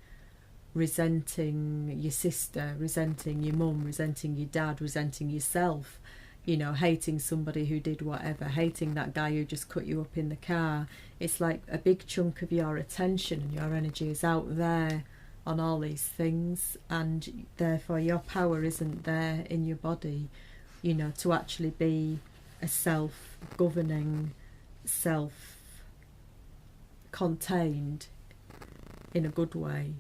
Speaker 1: resenting your sister, resenting your mum, resenting your dad, resenting yourself, hating somebody who did whatever, hating that guy who just cut you up in the car. It's like a big chunk of your attention and your energy is out there on all these things, and therefore your power isn't there in your body, to actually be a self-governing, self-contained, in a good way,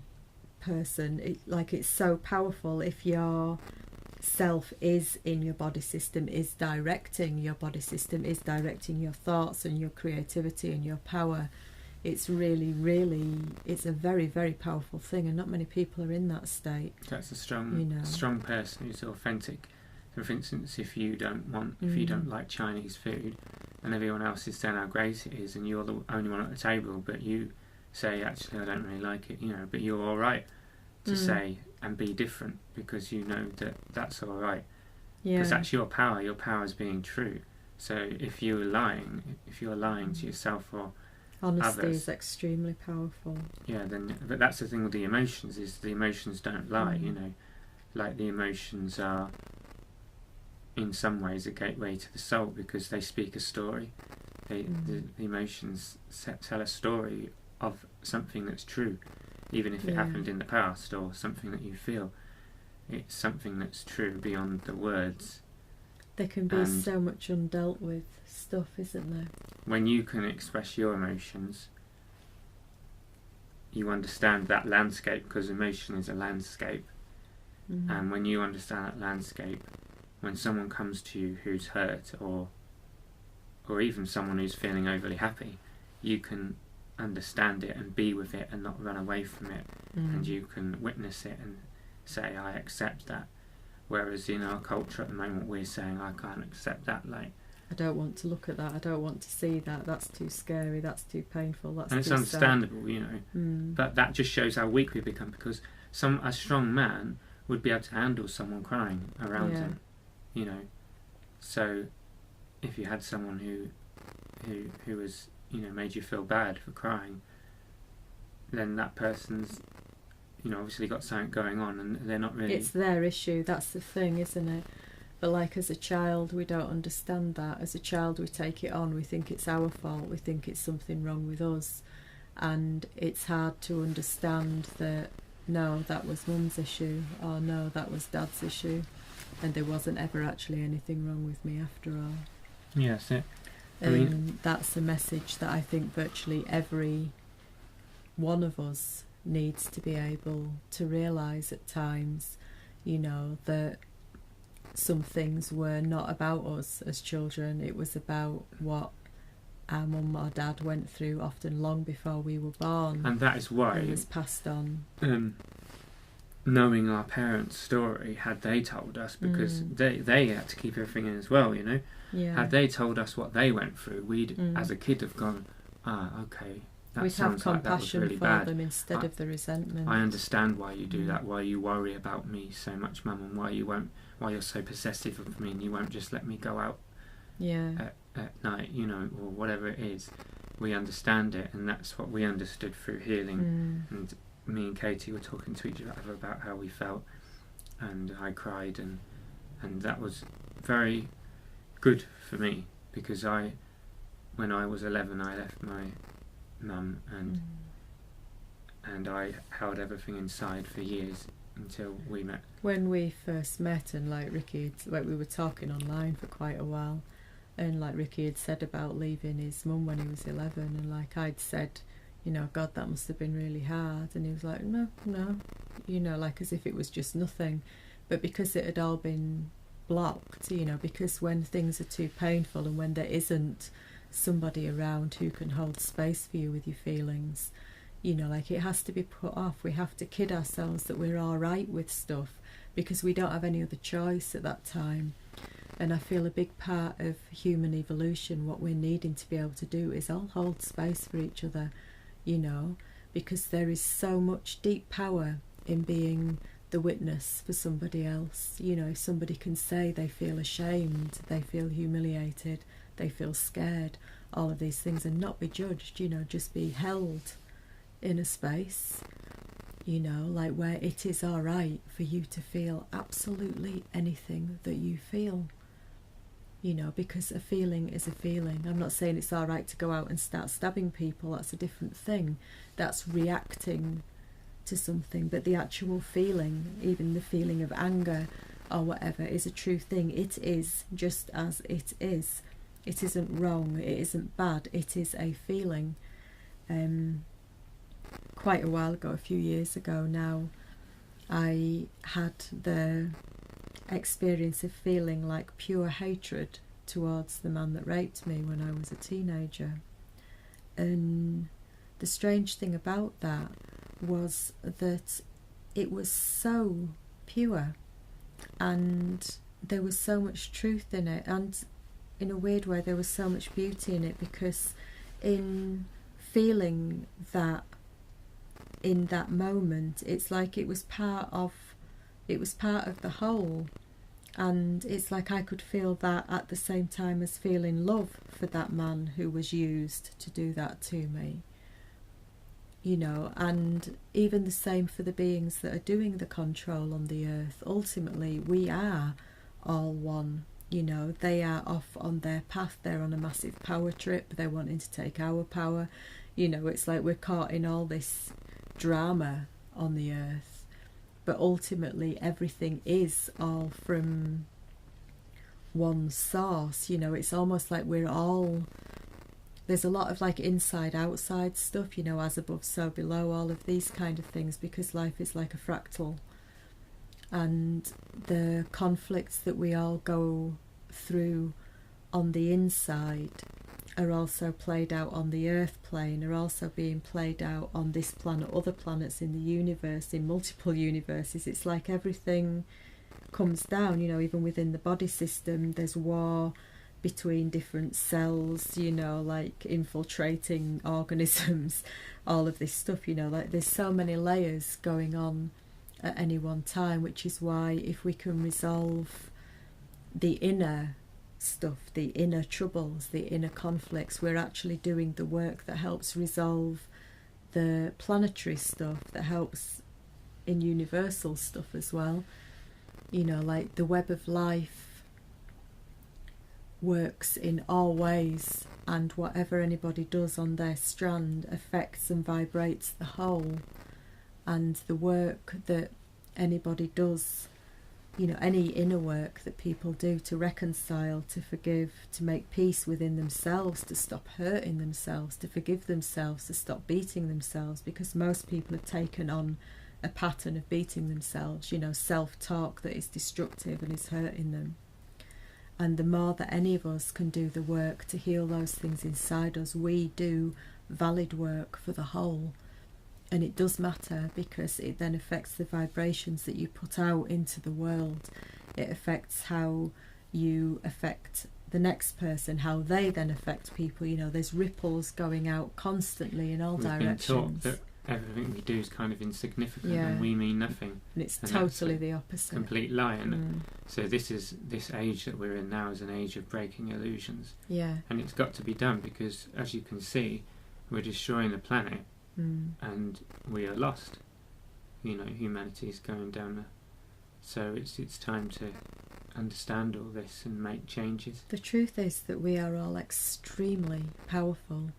Speaker 1: person. It's so powerful if your self is in your body system, is directing your body system, is directing your thoughts and your creativity and your power. It's really, really, it's a very, very powerful thing, and not many people are in that state.
Speaker 2: That's a strong person who's authentic. So for instance, if you don't like Chinese food, and everyone else is saying how great it is, and you're the only one at the table, but you say, actually, I don't really like it, but you're all right to say and be different, because you know that that's all right. Because that's your power. Your power is being true. So if you're lying to yourself or
Speaker 1: honesty
Speaker 2: others,
Speaker 1: is extremely powerful.
Speaker 2: But that's the thing with the emotions, is the emotions don't lie. Like the emotions are, in some ways, a gateway to the soul, because they speak a story. The emotions tell a story of something that's true, even if it happened in the past, or something that you feel. It's something that's true beyond the words.
Speaker 1: There can be so much undealt with stuff, isn't there?
Speaker 2: When you can express your emotions, you understand that landscape, because emotion is a landscape. And when you understand that landscape, when someone comes to you who's hurt, or even someone who's feeling overly happy, you can understand it and be with it and not run away from it, and you can witness it and say, I accept that. Whereas in our culture at the moment, we're saying, I can't accept that. Like,
Speaker 1: I don't want to look at that, I don't want to see that, that's too scary, that's too painful, that's
Speaker 2: and it's
Speaker 1: too
Speaker 2: understandable, but that just shows how weak we become, because a strong man would be able to handle someone crying around him, so if you had someone who was, made you feel bad for crying, then that person's, obviously got something going on, and they're not really...
Speaker 1: It's their issue, that's the thing, isn't it? But like as a child, we don't understand that. As a child, we take it on, we think it's our fault, we think it's something wrong with us, and it's hard to understand that, no, that was mum's issue, or no, that was dad's issue, and there wasn't ever actually anything wrong with me after all.
Speaker 2: Yes,
Speaker 1: that's a message that I think virtually every one of us needs to be able to realise at times, that some things were not about us as children. It was about what our mum or dad went through, often long before we were born,
Speaker 2: and that is why
Speaker 1: it was passed on.
Speaker 2: Knowing our parents' story, had they told us, because they had to keep everything in as well, had they told us what they went through, we'd as a kid have gone, okay, that
Speaker 1: we'd
Speaker 2: sounds
Speaker 1: have
Speaker 2: like that was
Speaker 1: compassion
Speaker 2: really
Speaker 1: for
Speaker 2: bad.
Speaker 1: them instead of the resentment.
Speaker 2: I understand why you do that, why you worry about me so much, Mum, and why you're so possessive of me and you won't just let me go out at night, or whatever it is. We understand it, and that's what we understood through healing. And me and Katie were talking to each other about how we felt, and I cried, and that was very good for me, because when I was 11, I left my mum, and I held everything inside for years until we met. When
Speaker 1: we first met, and like Riki, we were talking online for quite a while, and like Riki had said about leaving his mum when he was 11, and like I'd said, God, that must have been really hard, and he was like, no, like as if it was just nothing. But because it had all been blocked, because when things are too painful and when there isn't somebody around who can hold space for you with your feelings, like it has to be put off. We have to kid ourselves that we're all right with stuff, because we don't have any other choice at that time. And I feel a big part of human evolution, what we're needing to be able to do is all hold space for each other, because there is so much deep power in being the witness for somebody else. If somebody can say they feel ashamed, they feel humiliated, they feel scared, all of these things, and not be judged, just be held in a space, you know, like where it is all right for you to feel absolutely anything that you feel, you know, because a feeling is a feeling. I'm not saying it's all right to go out and start stabbing people, that's a different thing. That's reacting to something, but the actual feeling, even the feeling of anger or whatever, is a true thing. It is just as it is. It isn't wrong, it isn't bad, it is a feeling. Quite a while ago, a few years ago now, I had the experience of feeling like pure hatred towards the man that raped me when I was a teenager. And the strange thing about that was that it was so pure and there was so much truth in it, and in a weird way there was so much beauty in it, because in feeling that in that moment, it's like it was part of the whole, and it's like I could feel that at the same time as feeling love for that man who was used to do that to me, you know. And even the same for the beings that are doing the control on the earth. Ultimately we are all one, you know. They are off on their path, they're on a massive power trip, they're wanting to take our power, you know. It's like we're caught in all this drama on the earth, but ultimately everything is all from one source, you know. It's almost like we're all, there's a lot of like inside outside stuff, you know, as above so below, all of these kind of things, because life is like a fractal, and the conflicts that we all go through on the inside are also played out on the earth plane, are also being played out on this planet, other planets in the universe, in multiple universes. It's like everything comes down, you know. Even within the body system there's war between different cells, you know, like infiltrating organisms, all of this stuff, you know. Like there's so many layers going on at any one time, which is why if we can resolve the inner stuff, the inner troubles, the inner conflicts, we're actually doing the work that helps resolve the planetary stuff, that helps in universal stuff as well, you know. Like the web of life works in all ways, and whatever anybody does on their strand affects and vibrates the whole. And the work that anybody does, you know, any inner work that people do to reconcile, to forgive, to make peace within themselves, to stop hurting themselves, to forgive themselves, to stop beating themselves, because most people have taken on a pattern of beating themselves, you know, self-talk that is destructive and is hurting them. And the more that any of us can do the work to heal those things inside us, we do valid work for the whole. And it does matter, because it then affects the vibrations that you put out into the world. It affects how you affect the next person, how they then affect people, you know. There's ripples going out constantly in all directions. We've been taught
Speaker 2: that everything we do is kind of insignificant, and we mean nothing.
Speaker 1: And it's totally the opposite.
Speaker 2: Complete lie. And so this age that we're in now is an age of breaking illusions. Yeah. And it's got to be done, because as you can see, we're destroying the planet. And we are lost, you know. Humanity is going down so it's time to understand all this and make changes. The truth is that we are all extremely powerful.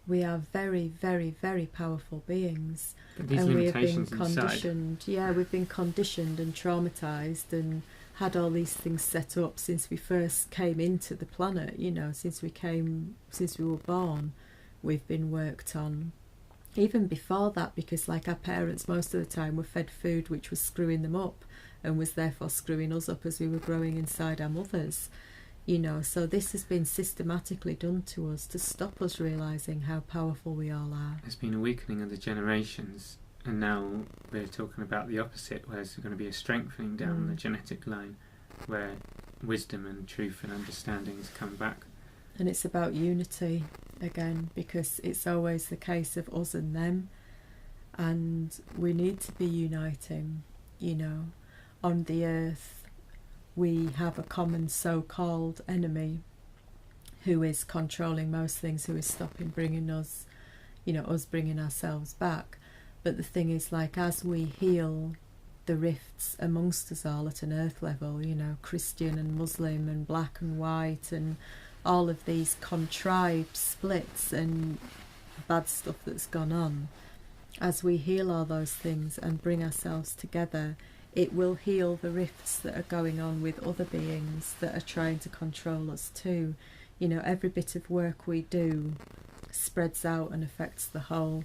Speaker 2: We are very, very, very powerful beings, and we have been conditioned. Yeah, we've been conditioned and traumatized and had all these things set up since we first came into the planet, you know. Since we were born, we've been worked on. Even before that, because like our parents most of the time were fed food which was screwing them up, and was therefore screwing us up as we were growing inside our mothers, you know. So this has been systematically done to us to stop us realising how powerful we all are. There's been a weakening of the generations, and now we're talking about the opposite, where there's going to be a strengthening down the genetic line, where wisdom and truth and understanding has come back. And it's about unity again, because it's always the case of us and them, and we need to be uniting, you know. On the earth we have a common so-called enemy who is controlling most things, who is stopping bringing us, you know, us bringing ourselves back.
Speaker 1: But the thing is, like, as we heal the rifts amongst us all at an earth level, you know, Christian and Muslim and black and white and all of these contrived splits and bad stuff that's gone on, as we heal all those things and bring ourselves together, it will heal the rifts that are going on with other beings that are trying to control us too. You know, every bit of work we do spreads out and affects the whole.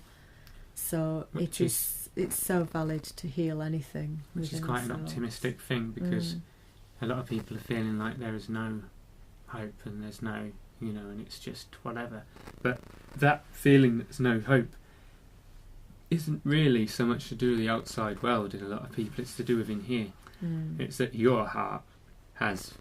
Speaker 1: So it's so valid to heal anything.
Speaker 2: Which is quite
Speaker 1: ourselves.
Speaker 2: an optimistic thing, because a lot of people are feeling like there is no hope and there's no, you know, and it's just whatever. But that feeling that there's no hope isn't really so much to do with the outside world in a lot of people, it's to do with in here. It's that your heart has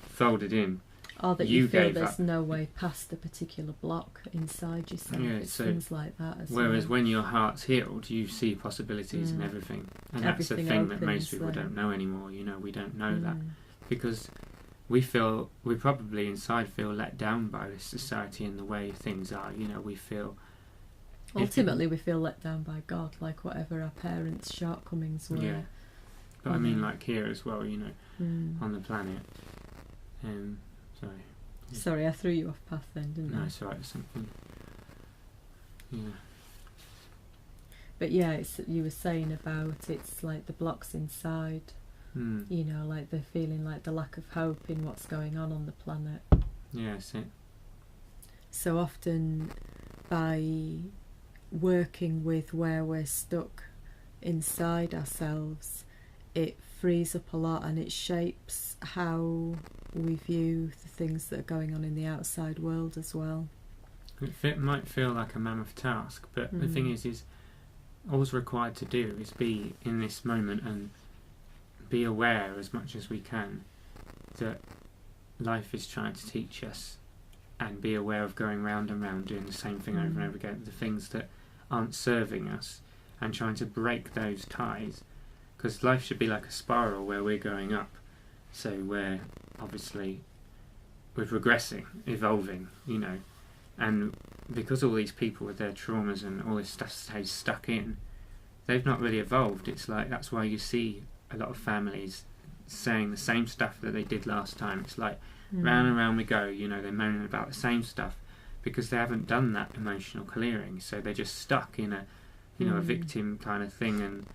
Speaker 2: folded in.
Speaker 1: Or that you feel there's no way past a particular block inside yourself.
Speaker 2: Yeah,
Speaker 1: it's
Speaker 2: so
Speaker 1: things like that as
Speaker 2: whereas
Speaker 1: well.
Speaker 2: when your heart's healed, you see possibilities in everything. And that's the thing that most people don't know anymore. You know, we don't know that. Because we probably inside feel let down by this society and the way things are. You know, we feel...
Speaker 1: Ultimately, we feel let down by God, like whatever our parents' shortcomings were.
Speaker 2: Yeah. But I mean, like here as well, you know, on the planet. Sorry.
Speaker 1: Sorry, I threw you off path then, didn't I?
Speaker 2: No, it's alright, it's something. Yeah.
Speaker 1: But yeah, it's, you were saying about it's like the blocks inside, you know, like the feeling like the lack of hope in what's going on the planet.
Speaker 2: Yeah, that's it.
Speaker 1: So often by working with where we're stuck inside ourselves, it frees up a lot and it shapes how we view the things that are going on in the outside world as well.
Speaker 2: It might feel like a mammoth task, but the thing is all's required to do is be in this moment and be aware as much as we can that life is trying to teach us, and be aware of going round and round doing the same thing over and over again, the things that aren't serving us, and trying to break those ties, because life should be like a spiral where we're going up, so we're progressing, evolving, you know, and because all these people with their traumas and all this stuff stays stuck in, they've not really evolved. It's like, that's why you see a lot of families saying the same stuff that they did last time. It's like round and round we go, you know, they're moaning about the same stuff because they haven't done that emotional clearing, so they're just stuck in a, you know, a victim kind of thing,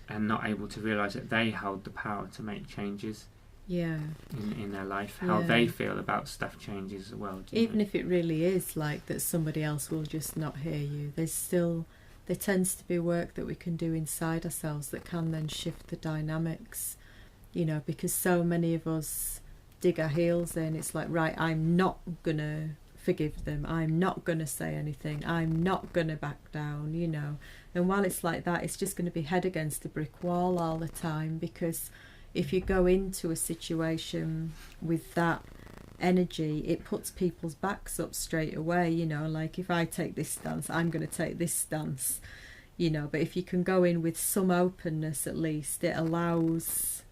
Speaker 2: and not able to realise that they hold the power to make changes in their life. How they feel about stuff changes as well.
Speaker 1: Even if it really is like that somebody else will just not hear you, there tends to be work that we can do inside ourselves that can then shift the dynamics, you know, because so many of us dig our heels in. It's like, right, I'm not gonna forgive them, I'm not gonna say anything, I'm not gonna back down, you know. And while it's like that, it's just going to be head against a brick wall all the time, because if you go into a situation with that energy, it puts people's backs up straight away, you know, like if I take this stance, I'm going to take this stance, you know. But if you can go in with some openness, at least it allows,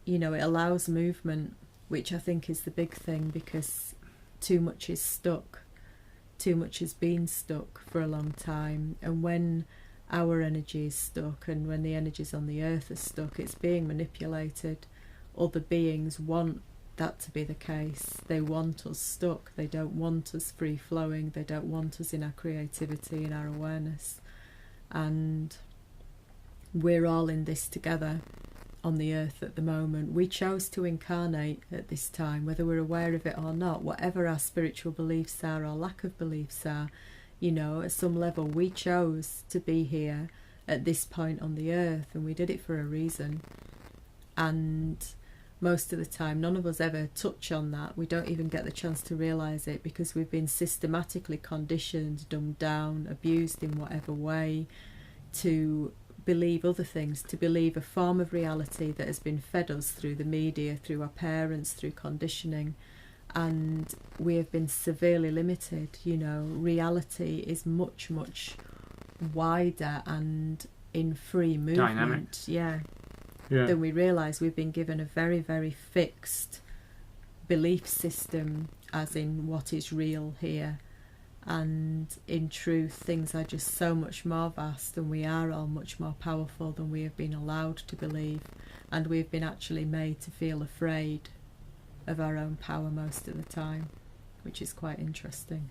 Speaker 1: you know, it allows movement, which I think is the big thing, because too much is stuck. Too much has been stuck for a long time, and when our energy is stuck and when the energies on the earth are stuck, it's being manipulated. Other beings want that to be the case. They want us stuck. They don't want us free flowing. They don't want us in our creativity and our awareness. And we're all in this together on the earth at the moment. We chose to incarnate at this time, whether we're aware of it or not, whatever our spiritual beliefs are or lack of beliefs are, you know, at some level we chose to be here at this point on the earth, and we did it for a reason. And most of the time none of us ever touch on that. We don't even get the chance to realise it, because we've been systematically conditioned, dumbed down, abused in whatever way, to believe other things, to believe a form of reality that has been fed us through the media, through our parents, through conditioning, and we have been severely limited. You know, reality is much, much wider and in free movement, than we realise. We've been given a very, very fixed belief system, as in what is real here, And in truth, things are just so much more vast, and we are all much more powerful than we have been allowed to believe, and we've been actually made to feel afraid of our own power most of the time, which is quite interesting.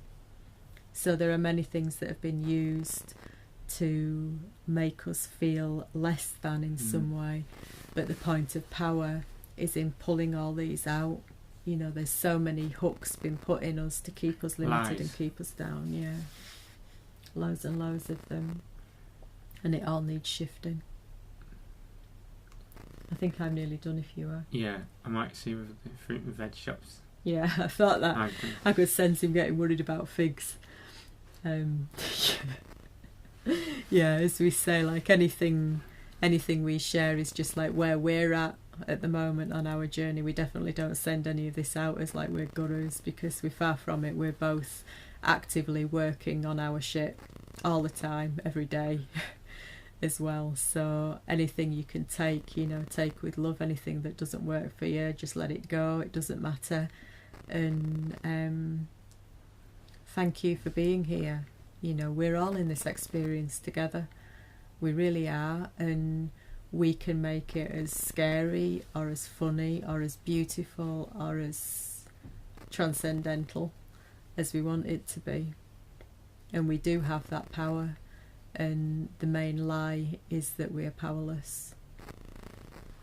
Speaker 1: So there are many things that have been used to make us feel less than in some way, but the point of power is in pulling all these out. You know, there's so many hooks been put in us to keep us limited and keep us down. Yeah, loads and loads of them, and it all needs shifting. I think I'm nearly done if you are.
Speaker 2: Yeah, I might see with the fruit and veg shops.
Speaker 1: Yeah, I thought that. I could sense him getting worried about figs. Yeah, as we say, like anything we share is just like where we're at the moment on our journey. We definitely don't send any of this out as like we're gurus, because we're far from it. We're both actively working on our shit all the time, every day as well. So anything you can take, you know, take with love. Anything that doesn't work for you, just let it go. It doesn't matter. And thank you for being here. You know, we're all in this experience together. We really are, and we can make it as scary or as funny or as beautiful or as transcendental as we want it to be. And we do have that power, and the main lie is that we are powerless.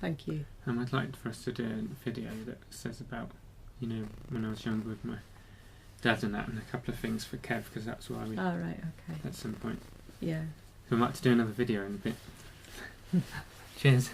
Speaker 1: Thank you.
Speaker 2: And I'd like for us to do a video that says about, you know, when I was younger with my dad and that, and a couple of things for Kev, because that's why we...
Speaker 1: Oh, right, okay.
Speaker 2: At some point.
Speaker 1: Yeah.
Speaker 2: So we might have to do another video in a bit. Cheers.